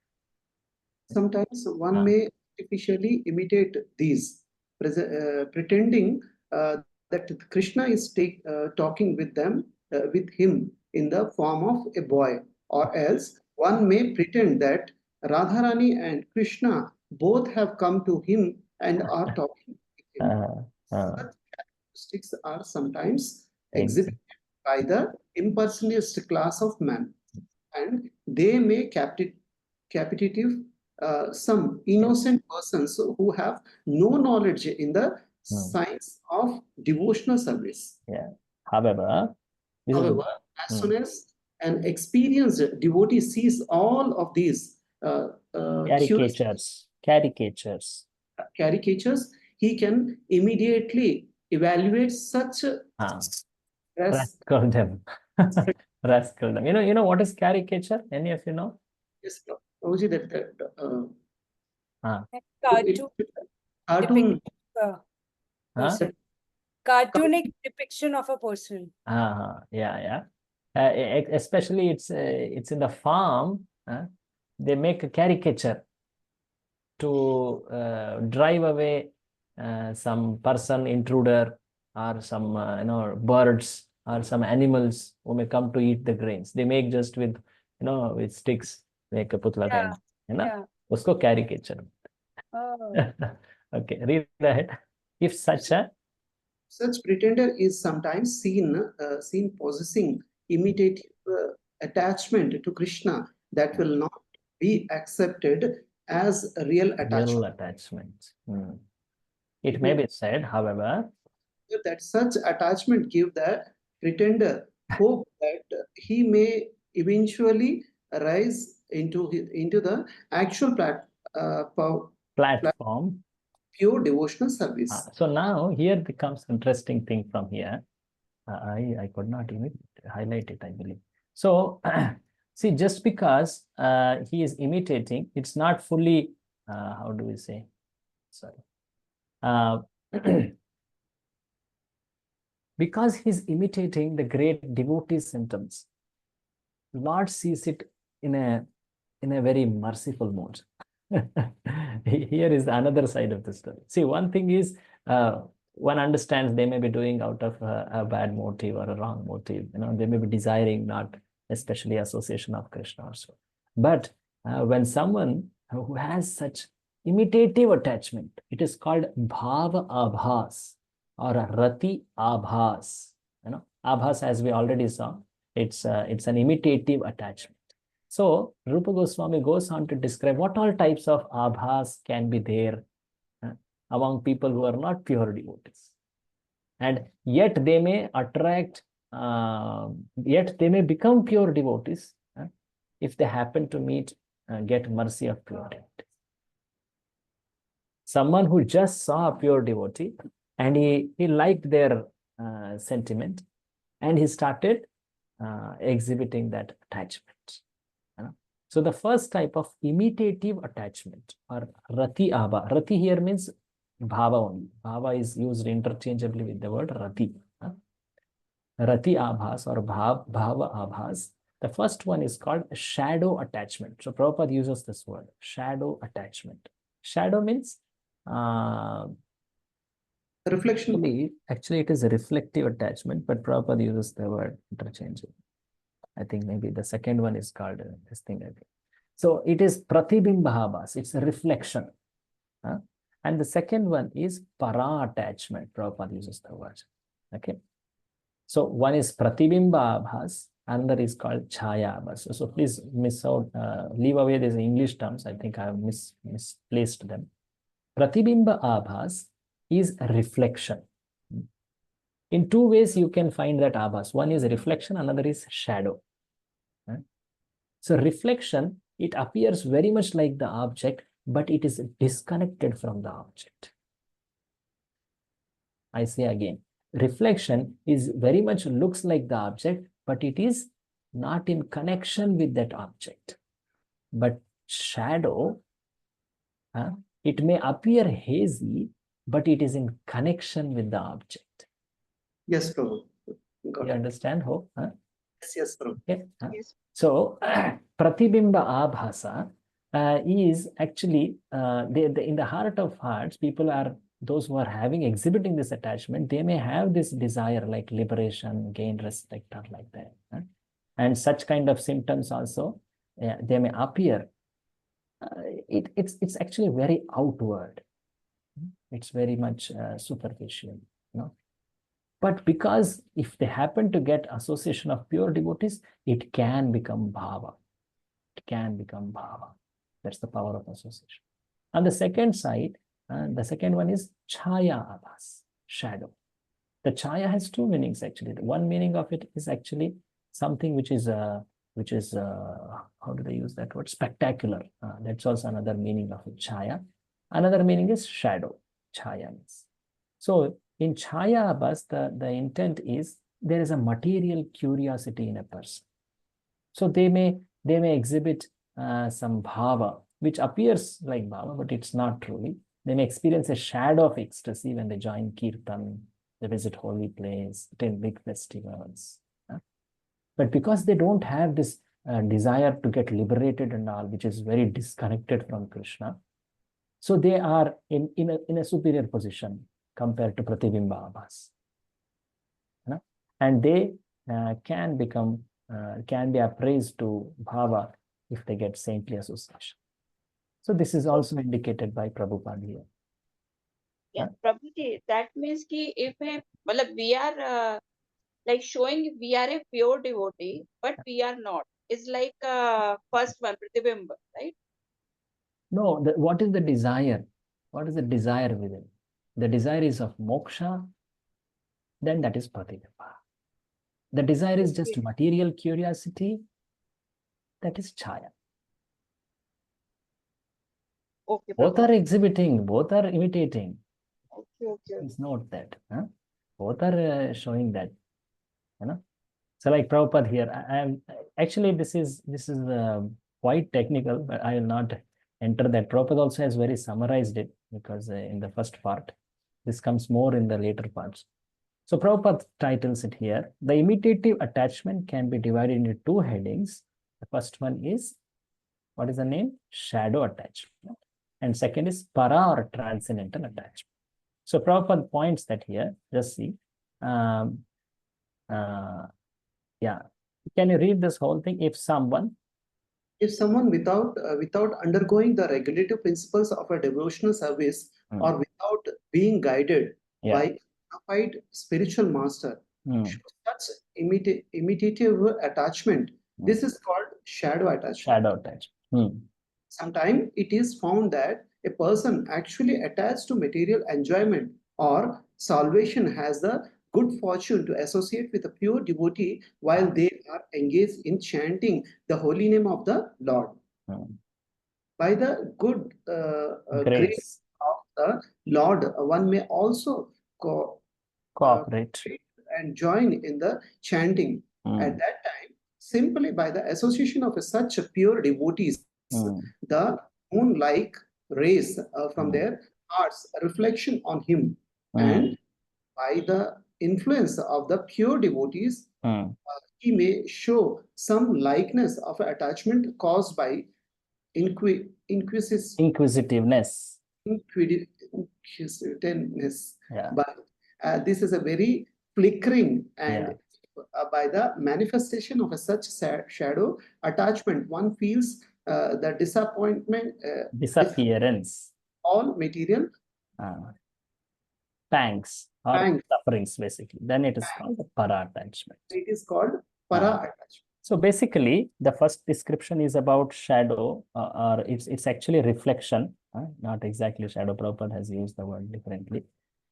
Sometimes one may artificially imitate these, pretending that Krishna is talking with him in the form of a boy, or else one may pretend that Radharani and Krishna both have come to him and are talking with him. Such characteristics are sometimes exhibited by the impersonalist class of man, and they may captivate some innocent persons who have no knowledge in the science of devotional service. However, as soon as an experienced devotee sees all of these caricatures, he can immediately evaluate such rascal them. Rascal them. You know what is caricature? Any of you know? Yes, Prabhuji, Cartoon. Cartoon. cartoonic depiction of a person. Yeah. Especially it's in the farm. They make a caricature to drive away some person intruder or some birds or some animals who may come to eat the grains. They make just with with sticks, make a putla kind, Yeah. usko caricature. Oh. Okay, read ahead. If such pretender is sometimes seen possessing imitative attachment to Krishna that will not be accepted as a real attachment. It may be said, however, that such attachment give the pretender hope that he may eventually rise into the actual platform, pure devotional service. So now here becomes interesting thing from here. I could not even highlight it, I believe. So see, just because he is imitating, it's not fully, how do we say? Sorry. Because he's imitating the great devotee symptoms, Lord sees it in a very merciful mode. Here is another side of the story. See, one thing is one understands they may be doing out of a bad motive or a wrong motive. They may be desiring not especially association of Krishna or so. But when someone who has such imitative attachment, it is called bhava abhas or rati abhas. Abhas, as we already saw, it's an imitative attachment. So Rupa Goswami goes on to describe what all types of abhas can be there among people who are not pure devotees. And yet they may attract, yet they may become pure devotees if they happen to meet, get mercy of pure devotees. Someone who just saw a pure devotee and he liked their sentiment and he started exhibiting that attachment. So the first type of imitative attachment or rati abha. Rati here means bhava only. Bhava is used interchangeably with the word rati. Rati abhas or bhava abhas. The first one is called shadow attachment. So Prabhupada uses this word, shadow attachment. Shadow means reflection. Actually, it is a reflective attachment, but Prabhupada uses the word interchangeably. I think maybe the second one is called this thing. I think. So it is pratibimbahabhas. It's a reflection. And the second one is para attachment. Prabhupada uses the word. Okay. So one is pratibimbahabhas, another is called chaya abhas. So please leave away these English terms. I think I have misplaced them. Pratibimba abhas is a reflection. In two ways you can find that abhas. One is reflection, another is shadow. So reflection, it appears very much like the object, but it is disconnected from the object. I say again, reflection is very much looks like the object, but it is not in connection with that object. But shadow, it may appear hazy, but it is in connection with the object. Yes, Prabhu. You understand how? Yes, Prabhu. Okay. Yes. So, pratibimba abhasa is actually, in the heart of hearts, people are, those who are exhibiting this attachment, they may have this desire like liberation, gain respect, or like that. And such kind of symptoms also, they may appear. It's actually very outward. It's very much superficial, But because if they happen to get association of pure devotees, it can become bhava. It can become bhava. That's the power of association. On the second side, the second one is chaya abhas, shadow. The chaya has two meanings actually. The one meaning of it is actually something which is how do they use that word? Spectacular. That's also another meaning of it, chaya. Another meaning is shadow. Chaya means. So in chaya abhas, the intent is there is a material curiosity in a person. So they may exhibit some bhava, which appears like bhava, but it's not truly. They may experience a shadow of ecstasy when they join kirtan, they visit holy place, attend big festivals. But because they don't have this desire to get liberated and all, which is very disconnected from Krishna, so they are in a superior position compared to Pratibimba Abhas. And they can be appraised to bhava if they get saintly association. So this is also indicated by Prabhupada here. Yeah, Prabhuji, that means ki if we are like showing we are a pure devotee, but we are not. It's like first one, Pratibimba, right? No, what is the desire? What is the desire within? The desire is of moksha, then that is Pratibimba. The desire is just material curiosity, that is Chaya. Okay. Both are exhibiting, both are imitating. Okay. It's not that. Both are showing that. So like Prabhupada here, I am actually this is quite technical, but I will not enter that. Prabhupada also has very summarized it because in the first part, this comes more in the later parts. So Prabhupada titles it here. The imitative attachment can be divided into two headings. The first one is, what is the name? Shadow attachment. And second is para or transcendental attachment. So Prabhupada points that here, just see. Yeah. Can you read this whole thing? If someone without undergoing the regulative principles of a devotional service or without being guided by a qualified spiritual master, such imitative attachment, this is called shadow attachment. Sometimes it is found that a person actually attached to material enjoyment or salvation has the good fortune to associate with a pure devotee while they are engaged in chanting the holy name of the Lord. By the good grace of the Lord, one may also cooperate and join in the chanting. At that time, simply by the association of such pure devotees, the moon-like rays from their hearts, a reflection on him, and by the influence of the pure devotees, he may show some likeness of attachment caused by inquisitiveness. But this is a very flickering, and by the manifestation of such shadow attachment, one feels the disappearance, all material pangs or sufferings, basically. Then it is called para attachment. It is called para attachment. So basically, the first description is about shadow, or it's actually reflection, not exactly shadow. Prabhupada has used the word differently.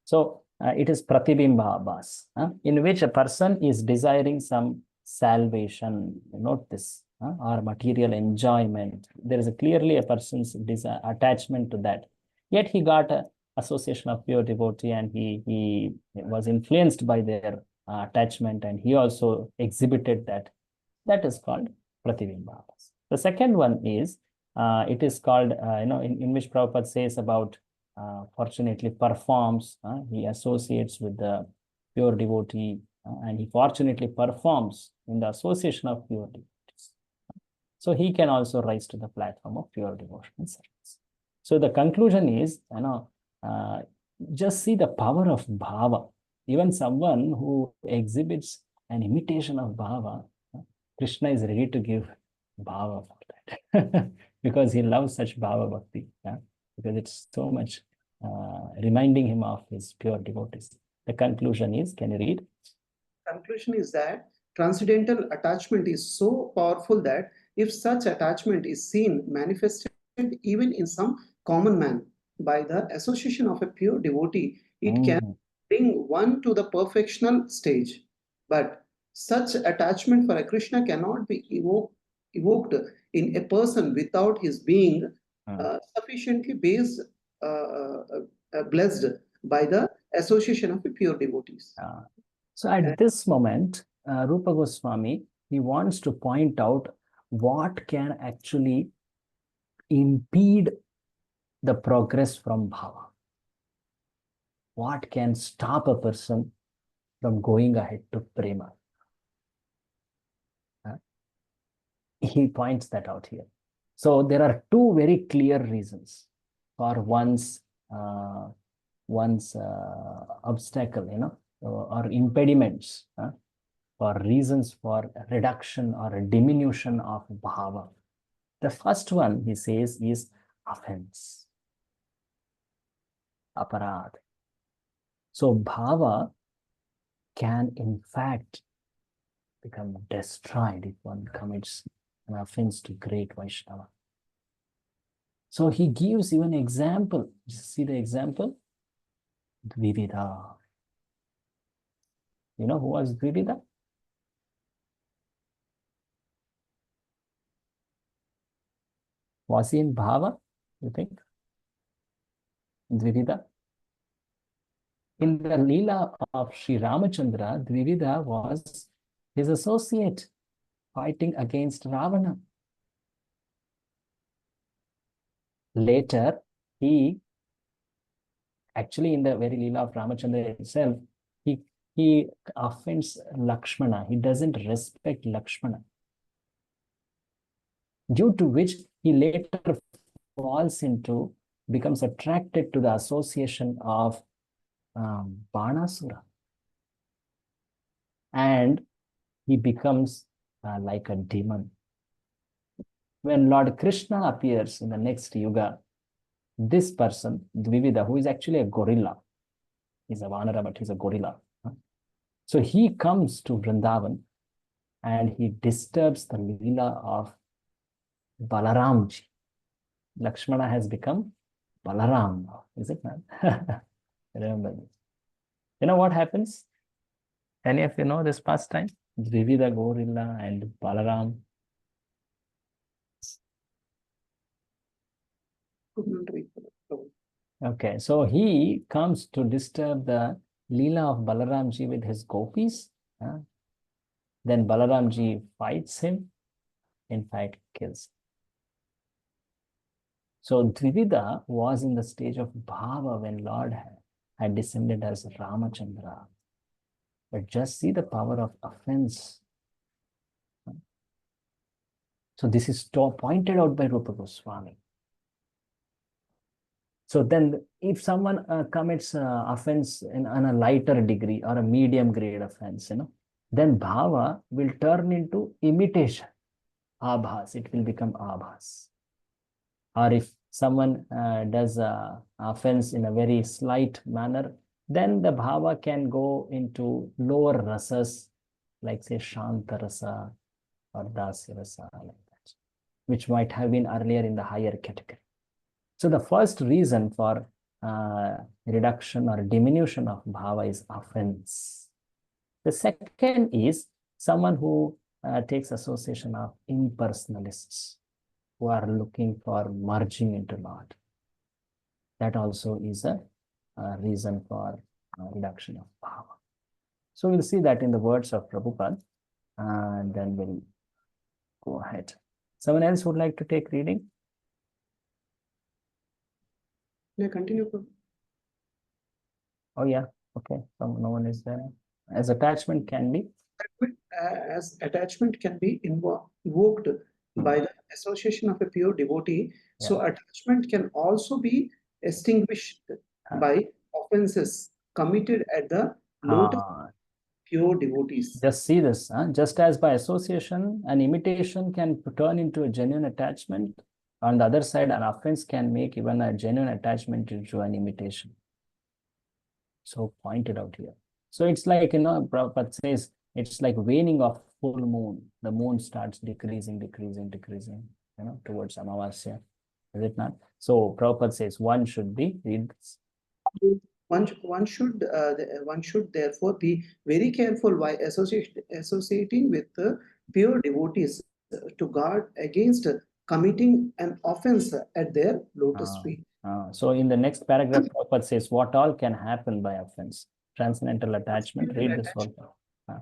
So it is pratibimba abhas, in which a person is desiring some salvation. Note this, or material enjoyment. There is clearly a person's attachment to that. Yet he got a association of pure devotee, and he was influenced by their attachment, and he also exhibited that. That is called pratibimba. The second one is, it is called, in which Prabhupada says about fortunately performs, he associates with the pure devotee, and he fortunately performs in the association of pure devotees. So he can also rise to the platform of pure devotional service. So the conclusion is, just see the power of bhava. Even someone who exhibits an imitation of bhava, Krishna is ready to give bhava for that because he loves such bhava bhakti, because it's so much reminding him of his pure devotees. The conclusion is, can you read? Conclusion is that transcendental attachment is so powerful that if such attachment is seen manifested even in some common man by the association of a pure devotee, it can bring one to the perfectional stage. But such attachment for a Krishna cannot be evoked in a person without his being sufficiently blessed by the association of pure devotees. So at this moment, Rupa Goswami, he wants to point out what can actually impede the progress from bhava. What can stop a person from going ahead to prema. He points that out here. So there are two very clear reasons for one's obstacle, or impediments, or reasons for reduction or diminution of bhava. The first one, he says, is offense, aparad. So bhava can in fact become destroyed if one commits an offense to great Vaishnava. So he gives even an example. See the example? Dvivida. You know who was Dvivida? Was he in bhava, you think? Dvivida? In the Leela of Sri Ramachandra, Dvivida was his associate fighting against Ravana. Later, he actually, in the very Leela of Ramachandra itself, he offends Lakshmana. He doesn't respect Lakshmana, due to which he later becomes attracted to the association of Banasura. And he becomes like a demon. When Lord Krishna appears in the next yuga, this person, Dvivida, who is actually a gorilla, he's a Vanara, but he's a gorilla. So he comes to Vrindavan and he disturbs the Leela of Balaramji. Lakshmana has become Balaram now, is it not? Remember this. You know what happens? Any of you know this pastime? Dvivida gorilla and Balaram. Okay, so he comes to disturb the Leela of Balaramji with his gopis. Then Balaramji fights him, in fact kills him. So Dvivida was in the stage of bhava when Lord had descended as Ramachandra. But just see the power of offense. So this is pointed out by Rupa Goswami. So then if someone commits offense on a lighter degree or a medium grade offense, then bhava will turn into imitation, abhas. It will become abhas. Or if someone does offense in a very slight manner, then the bhava can go into lower rasas, like say Shanta rasa or Dasya rasa, like that, which might have been earlier in the higher category. So the first reason for reduction or diminution of bhava is offense. The second is someone who takes association of impersonalists who are looking for merging into Lord. That also is a reason for reduction of bhava. So we'll see that in the words of Prabhupada, and then we'll go ahead. Someone else would like to take reading? Yeah, continue. Oh yeah, okay. So no one is there. As attachment can be? As attachment can be invoked by the association of a pure devotee. Yeah. So attachment can also be extinguished by offenses committed at the lotus pure devotees. Just see this. Just as by association, an imitation can turn into a genuine attachment. On the other side, an offense can make even a genuine attachment into an imitation. So pointed out here. So it's like, Prabhupada says, it's like waning of full moon. The moon starts decreasing, towards Amavasya. Is it not? So Prabhupada says one should be, read this. One should therefore be very careful while associating with pure devotees to guard against committing an offense at their lotus feet. So in the next paragraph, Prabhupada says what all can happen by offense. Transcendental attachment. Read this one.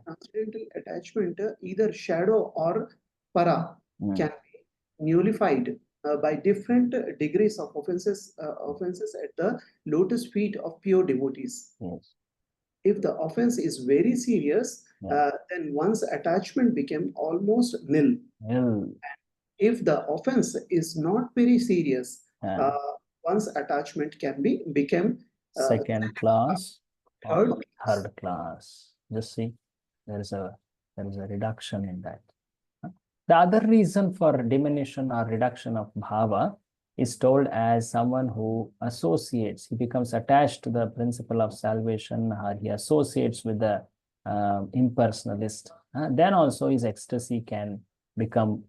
Transcendental attachment, either shadow or para, can be nullified by different degrees of offenses at the lotus feet of pure devotees. Yes. If the offense is very serious, then one's attachment became almost nil. If the offense is not very serious, one's attachment can become second class, third third class. Just see, there is a reduction in that. The other reason for diminution or reduction of bhava is told as someone who associates, he becomes attached to the principle of salvation, or he associates with the impersonalist. Then also his ecstasy can become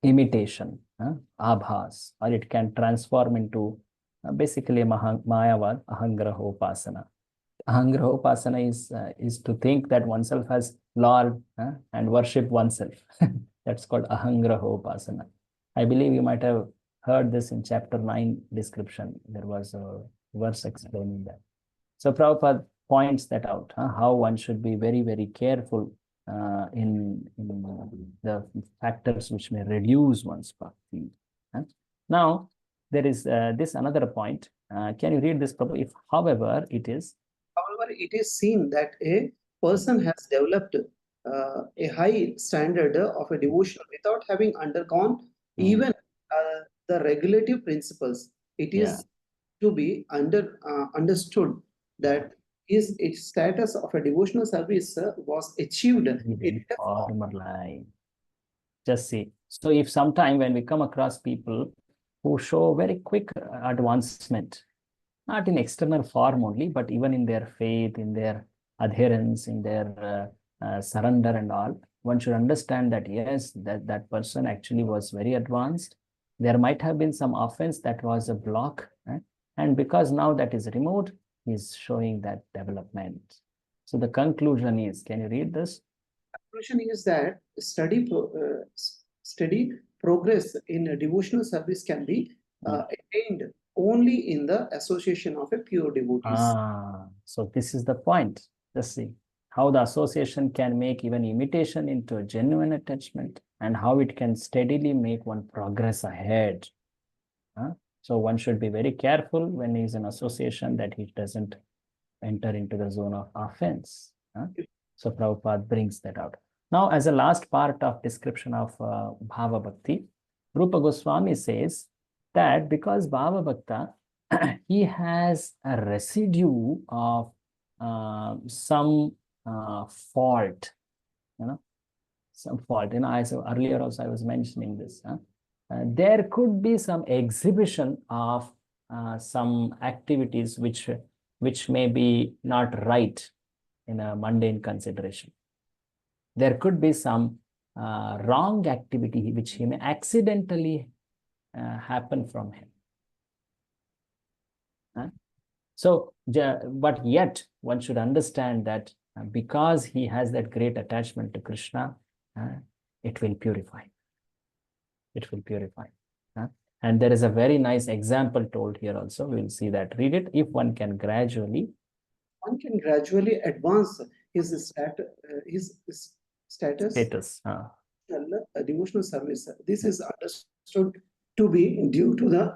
imitation, abhas, or it can transform into basically mayavad, ahangrahopasana. Ahangrahopasana is to think that oneself has Lord and worship oneself. That's called ahangrahopasana. I believe you might have heard this in chapter 9 description. There was a verse explaining that. So Prabhupada points that out, how one should be very, very careful in the factors which may reduce one's bhakti. Now, there is this another point. Can you read this, Prabhu? If, however, it is seen that a person has developed a high standard of a devotion without having undergone even the regulative principles, it is to be understood that its status of a devotional service was achieved in a former life. Just see. So if sometime when we come across people who show very quick advancement, not in external form only, but even in their faith, in their adherence, in their surrender and all, one should understand that yes, that person actually was very advanced. There might have been some offense that was a block, and because now that is removed, he's showing that development. So the conclusion is, can you read this? Conclusion is that steady progress in a devotional service can be attained only in the association of a pure devotees. So this is the point. Let's see how the association can make even imitation into a genuine attachment, and how it can steadily make one progress ahead. So one should be very careful when he's in association that he doesn't enter into the zone of offense. So Prabhupada brings that out. Now, as a last part of description of Bhava Bhakti, Rupa Goswami says that because Bhava Bhakta, he has a residue of some fault, some fault. As earlier also I was mentioning this. There could be some exhibition of some activities which may be not right in a mundane consideration. There could be some wrong activity which he may accidentally happen from him. So, but yet one should understand that because he has that great attachment to Krishna, it will purify. It will purify. And there is a very nice example told here also. We will see that. Read it. If one can gradually advance his status. A devotional service. This is understood to be due to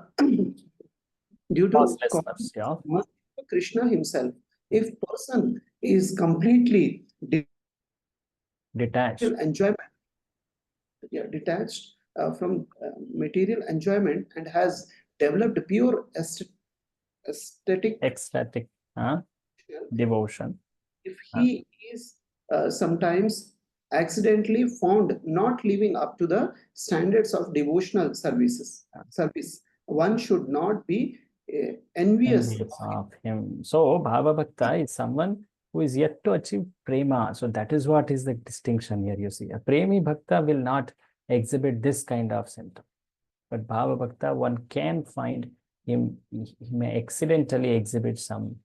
Krishna himself. If person is completely detached from material enjoyment and has developed pure ecstatic devotion, if he is sometimes accidentally found not living up to the standards of devotional service, one should not be envious of him. So Bhava Bhakta is someone who is yet to achieve prema. So that is what is the distinction here. You see, a premi bhakta will not exhibit this kind of symptom, but Bhava Bhakta, one can find him, he may accidentally exhibit some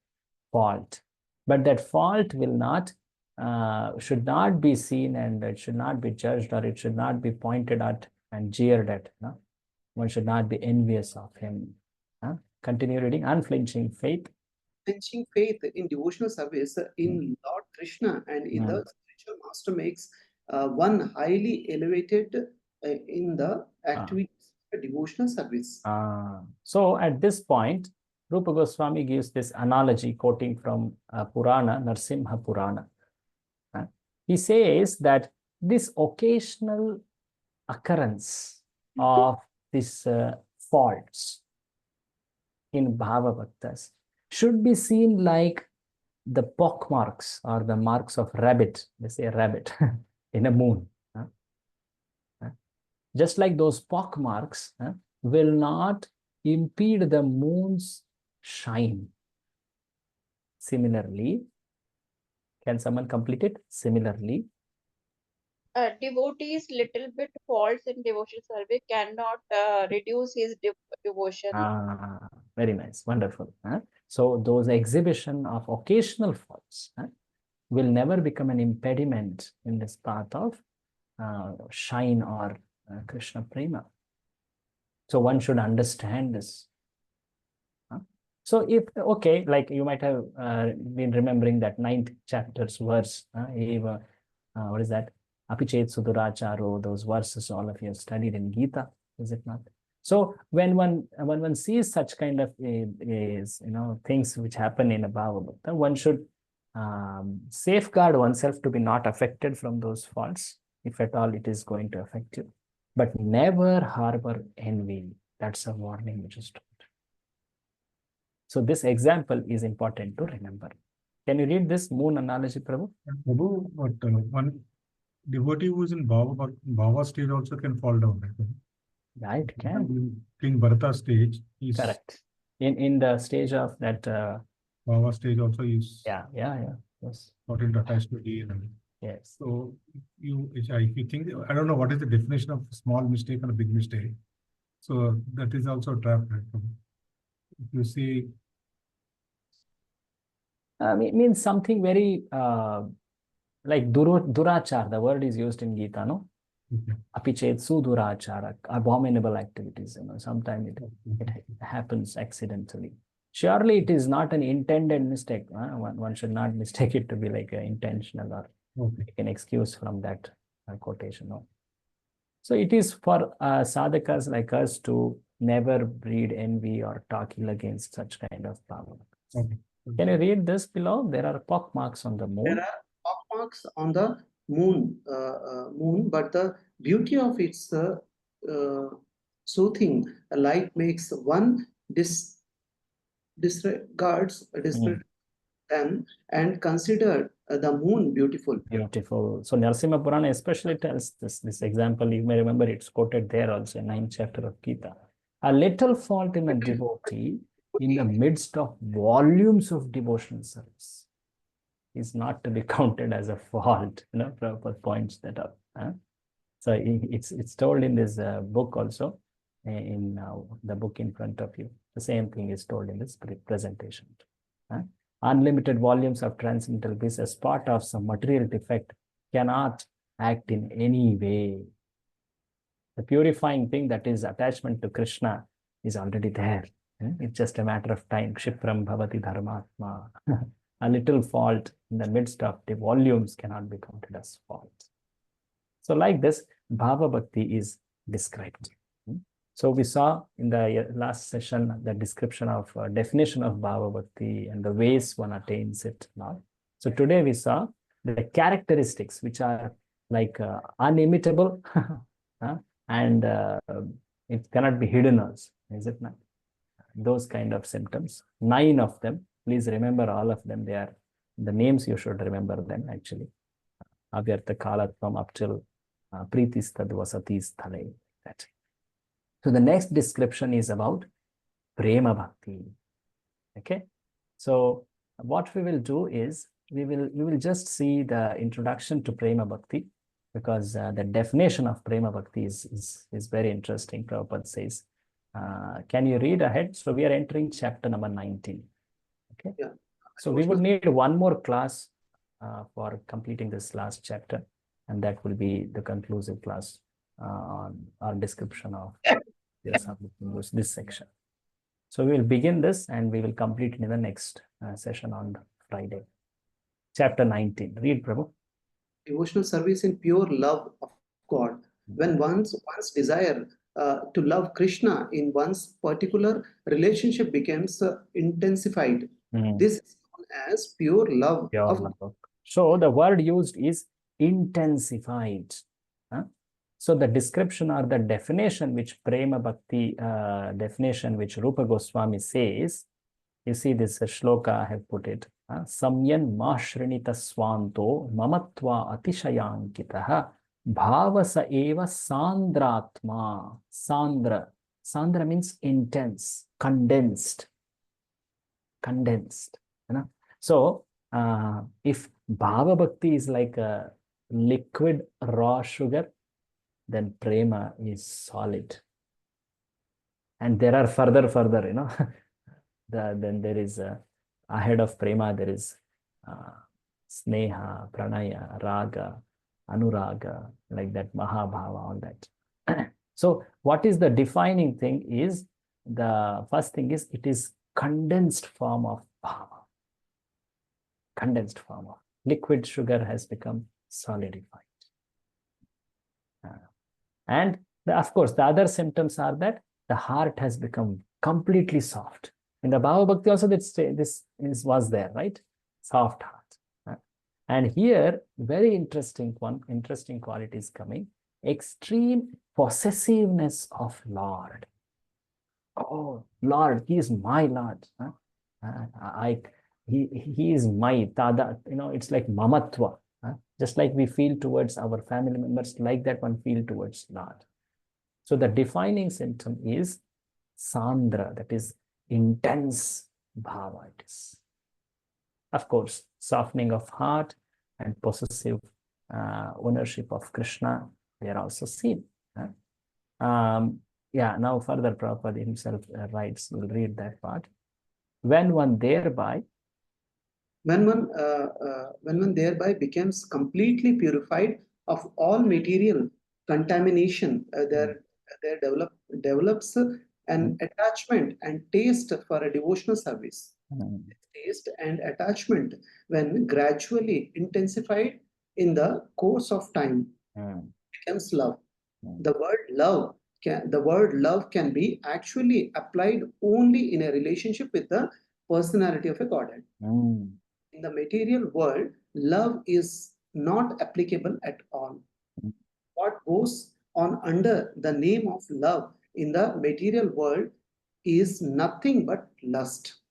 fault, but that fault will not should not be seen, and it should not be judged, or it should not be pointed at and jeered at. One should not be envious of him. Continue reading. Unflinching faith. Unflinching faith in devotional service in Lord Krishna and in the spiritual master makes one highly elevated in the activities of devotional service. So at this point, Rupa Goswami gives this analogy quoting from Purana, Narsimha Purana. He says that this occasional occurrence of these faults in Bhava Bhaktas should be seen like the pock marks or the marks of rabbit, they say a rabbit, in a moon. Just like those pock marks will not impede the moon's shine. Similarly, can someone complete it? Similarly, devotees little bit faults in devotion service cannot reduce his devotion. Very nice, wonderful. So those exhibition of occasional faults will never become an impediment in this path of shine or Krishna Prema. So one should understand this. So if, okay, like you might have been remembering that 9th chapter's verse, what is that? Apichet Suduracharo, those verses all of you have studied in Gita, is it not? So when one sees such kind of things which happen in a Bhava Bhakta, one should safeguard oneself to be not affected from those faults, if at all it is going to affect you. But never harbor envy. That's a warning which is told. So this example is important to remember. Can you read this moon analogy, Prabhu? Prabhu, but one devotee who is in Bhava stage also can fall down, right? Yeah, it can. In Bharata stage, is correct. In the stage of that Bhava stage also is yes. Not attached to D. Yes. So if you think, I don't know what is the definition of small mistake and a big mistake. So that is also a trap, right? If you see, it means something very like durachar. The word is used in Gita, no? Apichet sudurachara, abominable activities. Sometimes it happens accidentally. Surely it is not an intended mistake. One should not mistake it to be like intentional or make an excuse from that quotation. No. So it is for sadhakas like us to never breed envy or talk ill against such kind of power. Can you read this below? There are pock marks on the moon. There are pock marks on the moon, but the beauty of its soothing light makes one disregards them and consider the moon beautiful. Beautiful. So Narasimha Purana especially tells this example. You may remember it's quoted there also in 9th chapter of Gita. A little fault in a devotee in the midst of volumes of devotional service is not to be counted as a fault. Prabhupada points that out. So it's told in this book also, in the book in front of you. The same thing is told in this presentation. Unlimited volumes of transcendental bliss as part of some material defect cannot act in any way. The purifying thing, that is attachment to Krishna, is already there. It's just a matter of time. Kshipram bhavati dharmatma. A little fault in the midst of the volumes cannot be counted as fault. So like this, Bhava Bhakti is described. So we saw in the last session the description of definition of Bhava Bhakti and the ways one attains it now. So today we saw the characteristics which are like unimitable and it cannot be hidden also, is it not? Those kind of symptoms, 9 of them. Please remember all of them. They are the names, you should remember them actually. Avyartha Kalatvam up till Preetistad Vasatis Thale. So the next description is about Prema Bhakti. Okay. So what we will do is we will just see the introduction to Prema Bhakti, because the definition of Prema Bhakti is very interesting. Prabhupada says, can you read ahead? So we are entering chapter number 19. Okay. Yeah. So we would need one more class for completing this last chapter, and that will be the conclusive class on our description of this section. So we will begin this and we will complete it in the next session on Friday. Chapter 19. Read, Prabhu. Devotional service in pure love of God. When one's desire to love Krishna in one's particular relationship becomes intensified. This is known as pure love. So the word used is intensified. So the description or the definition which Prema Bhakti definition which Rupa Goswami says, you see this shloka I have put it. Samyan mashrinita swanto mamatva atishayankitaha bhavasa eva sandratma. Sandra means intense, condensed. So if Bhava Bhakti is like a liquid raw sugar, then Prema is solid. And there are further, then there is ahead of Prema, there is Sneha, Pranaya, Raga, Anuraga, like that, Mahabhava, all that. So what is the defining thing is, the first thing is, it is condensed form of Bhava. Condensed form of liquid sugar has become solidified. And of course, the other symptoms are that the heart has become completely soft. In the Bhava Bhakti also, this was there, right? Soft heart. And here, very interesting quality is coming. Extreme possessiveness of Lord. Oh, Lord, he is my Lord. He is my Tada. It's like mamatva. Just like we feel towards our family members, like that one feel towards Lord. So the defining symptom is Sandra, that is intense bhava it is. Of course, softening of heart and possessive ownership of Krishna, they are also seen. Now further Prabhupada himself writes, we'll read that part. When one thereby becomes completely purified of all material contamination, there develops an attachment and taste for a devotional service. Taste and attachment, when gradually intensified in the course of time, becomes love. The word love can be actually applied only in a relationship with the personality of a Godhead. In the material world, love is not applicable at all. What goes on under the name of love in the material world is nothing but lust.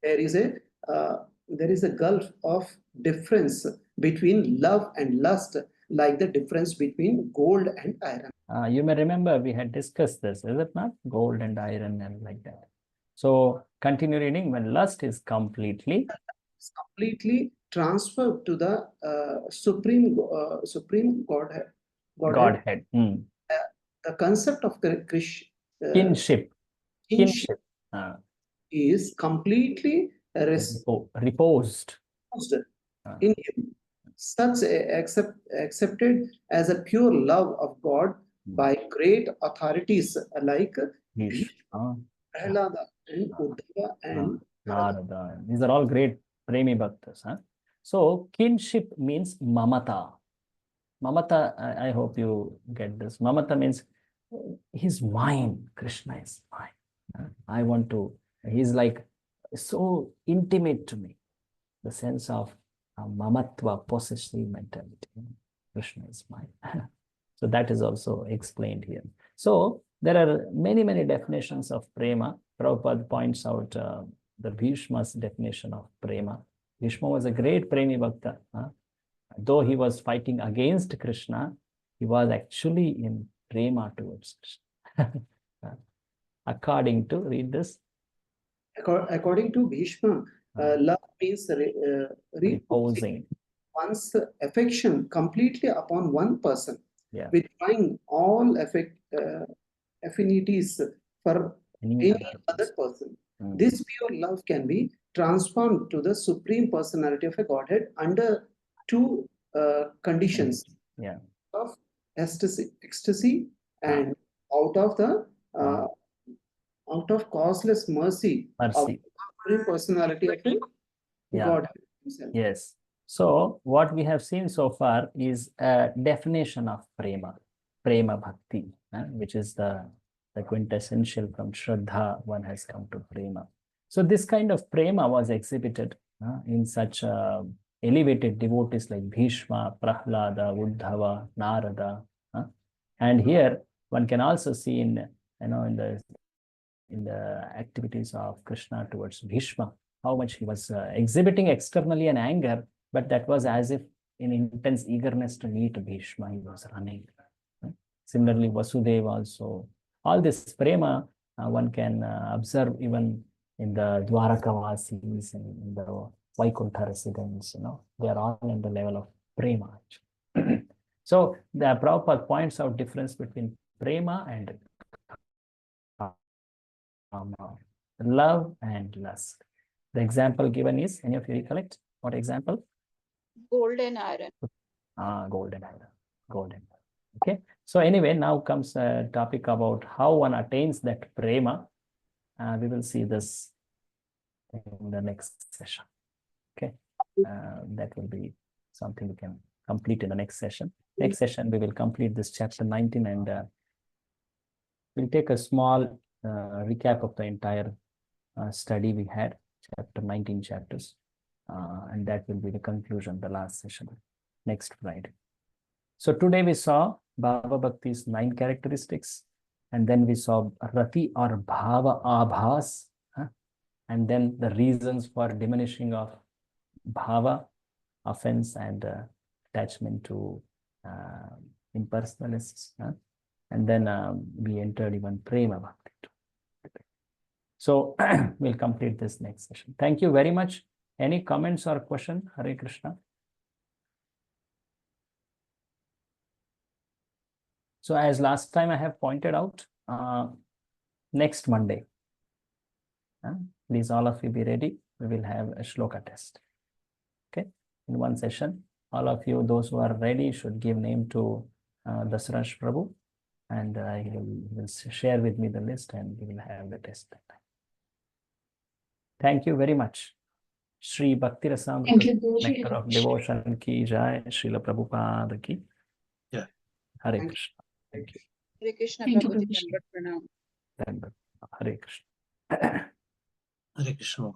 There is a gulf of difference between love and lust, like the difference between gold and iron. You may remember we had discussed this, is it not? Gold and iron and like that. So continue reading. When lust is completely transferred to the supreme Godhead. The concept of kinship is completely reposed in him. Such accepted as a pure love of God by great authorities like Prahlada and Uddhava and Narada. These are all great Premi Bhaktas. So kinship means mamata. Mamata, I hope you get this. Mamata means he's mine. Krishna is mine. I want to, he's like so intimate to me. The sense of mamatva, possessive mentality. Krishna is mine. So that is also explained here. So there are many, many definitions of prema. Prabhupada points out the Bhishma's definition of prema. Bhishma was a great premi bhakta. Though he was fighting against Krishna, he was actually in prema towards Krishna. According to, read this. According to Bhishma, love means reposing one's affection completely upon one person, withdrawing all affinities for any other person. This pure love can be transformed to the Supreme Personality of a Godhead under two conditions of ecstasy and out of causeless mercy of the Supreme Personality of Godhead himself. Yes. So what we have seen so far is a definition of prema bhakti. which is the quintessential from Shraddha, one has come to Prema. So this kind of Prema was exhibited in such elevated devotees like Bhishma, Prahlada, Uddhava, Narada. And here one can also see in the activities of Krishna towards Bhishma, how much he was exhibiting externally an anger, but that was as if in intense eagerness to meet Bhishma, he was running. Similarly, Vasudeva also. All this prema one can observe even in the Dwarakavasis and in the Vaikuntha residents. They are all in the level of prema. So the Prabhupada points out difference between prema and love and lust. The example given is, any of you recollect what example? Golden iron. Golden iron. Okay. So anyway, now comes a topic about how one attains that prema. We will see this in the next session. Okay. That will be something we can complete in the next session. Next session, we will complete this chapter 19 and we'll take a small recap of the entire study we had, chapter 19 chapters. And that will be the conclusion, the last session, next Friday. So today we saw Bhava Bhakti's 9 characteristics, and then we saw Rati or Bhava Abhas, and then the reasons for diminishing of Bhava, offense and attachment to impersonalists. And then we entered even Prema Bhakti. So we'll complete this next session. Thank you very much. Any comments or question? Hare Krishna. So as last time I have pointed out, next Monday, please all of you be ready. We will have a shloka test. Okay, in one session, all of you, those who are ready, should give name to Dasarash Prabhu, and he will share with me the list, and we will have the test that time. Thank you very much. Shri Bhakti Rasamrita, Nectar of Devotion ki jai, Srila Prabhupada ki. Yeah. Hare Krishna. Thank you. Hare Krishna, Thank you, Prabhuji. Prabhuji. Dandavat pranam. Hare Krishna. Hare Krishna.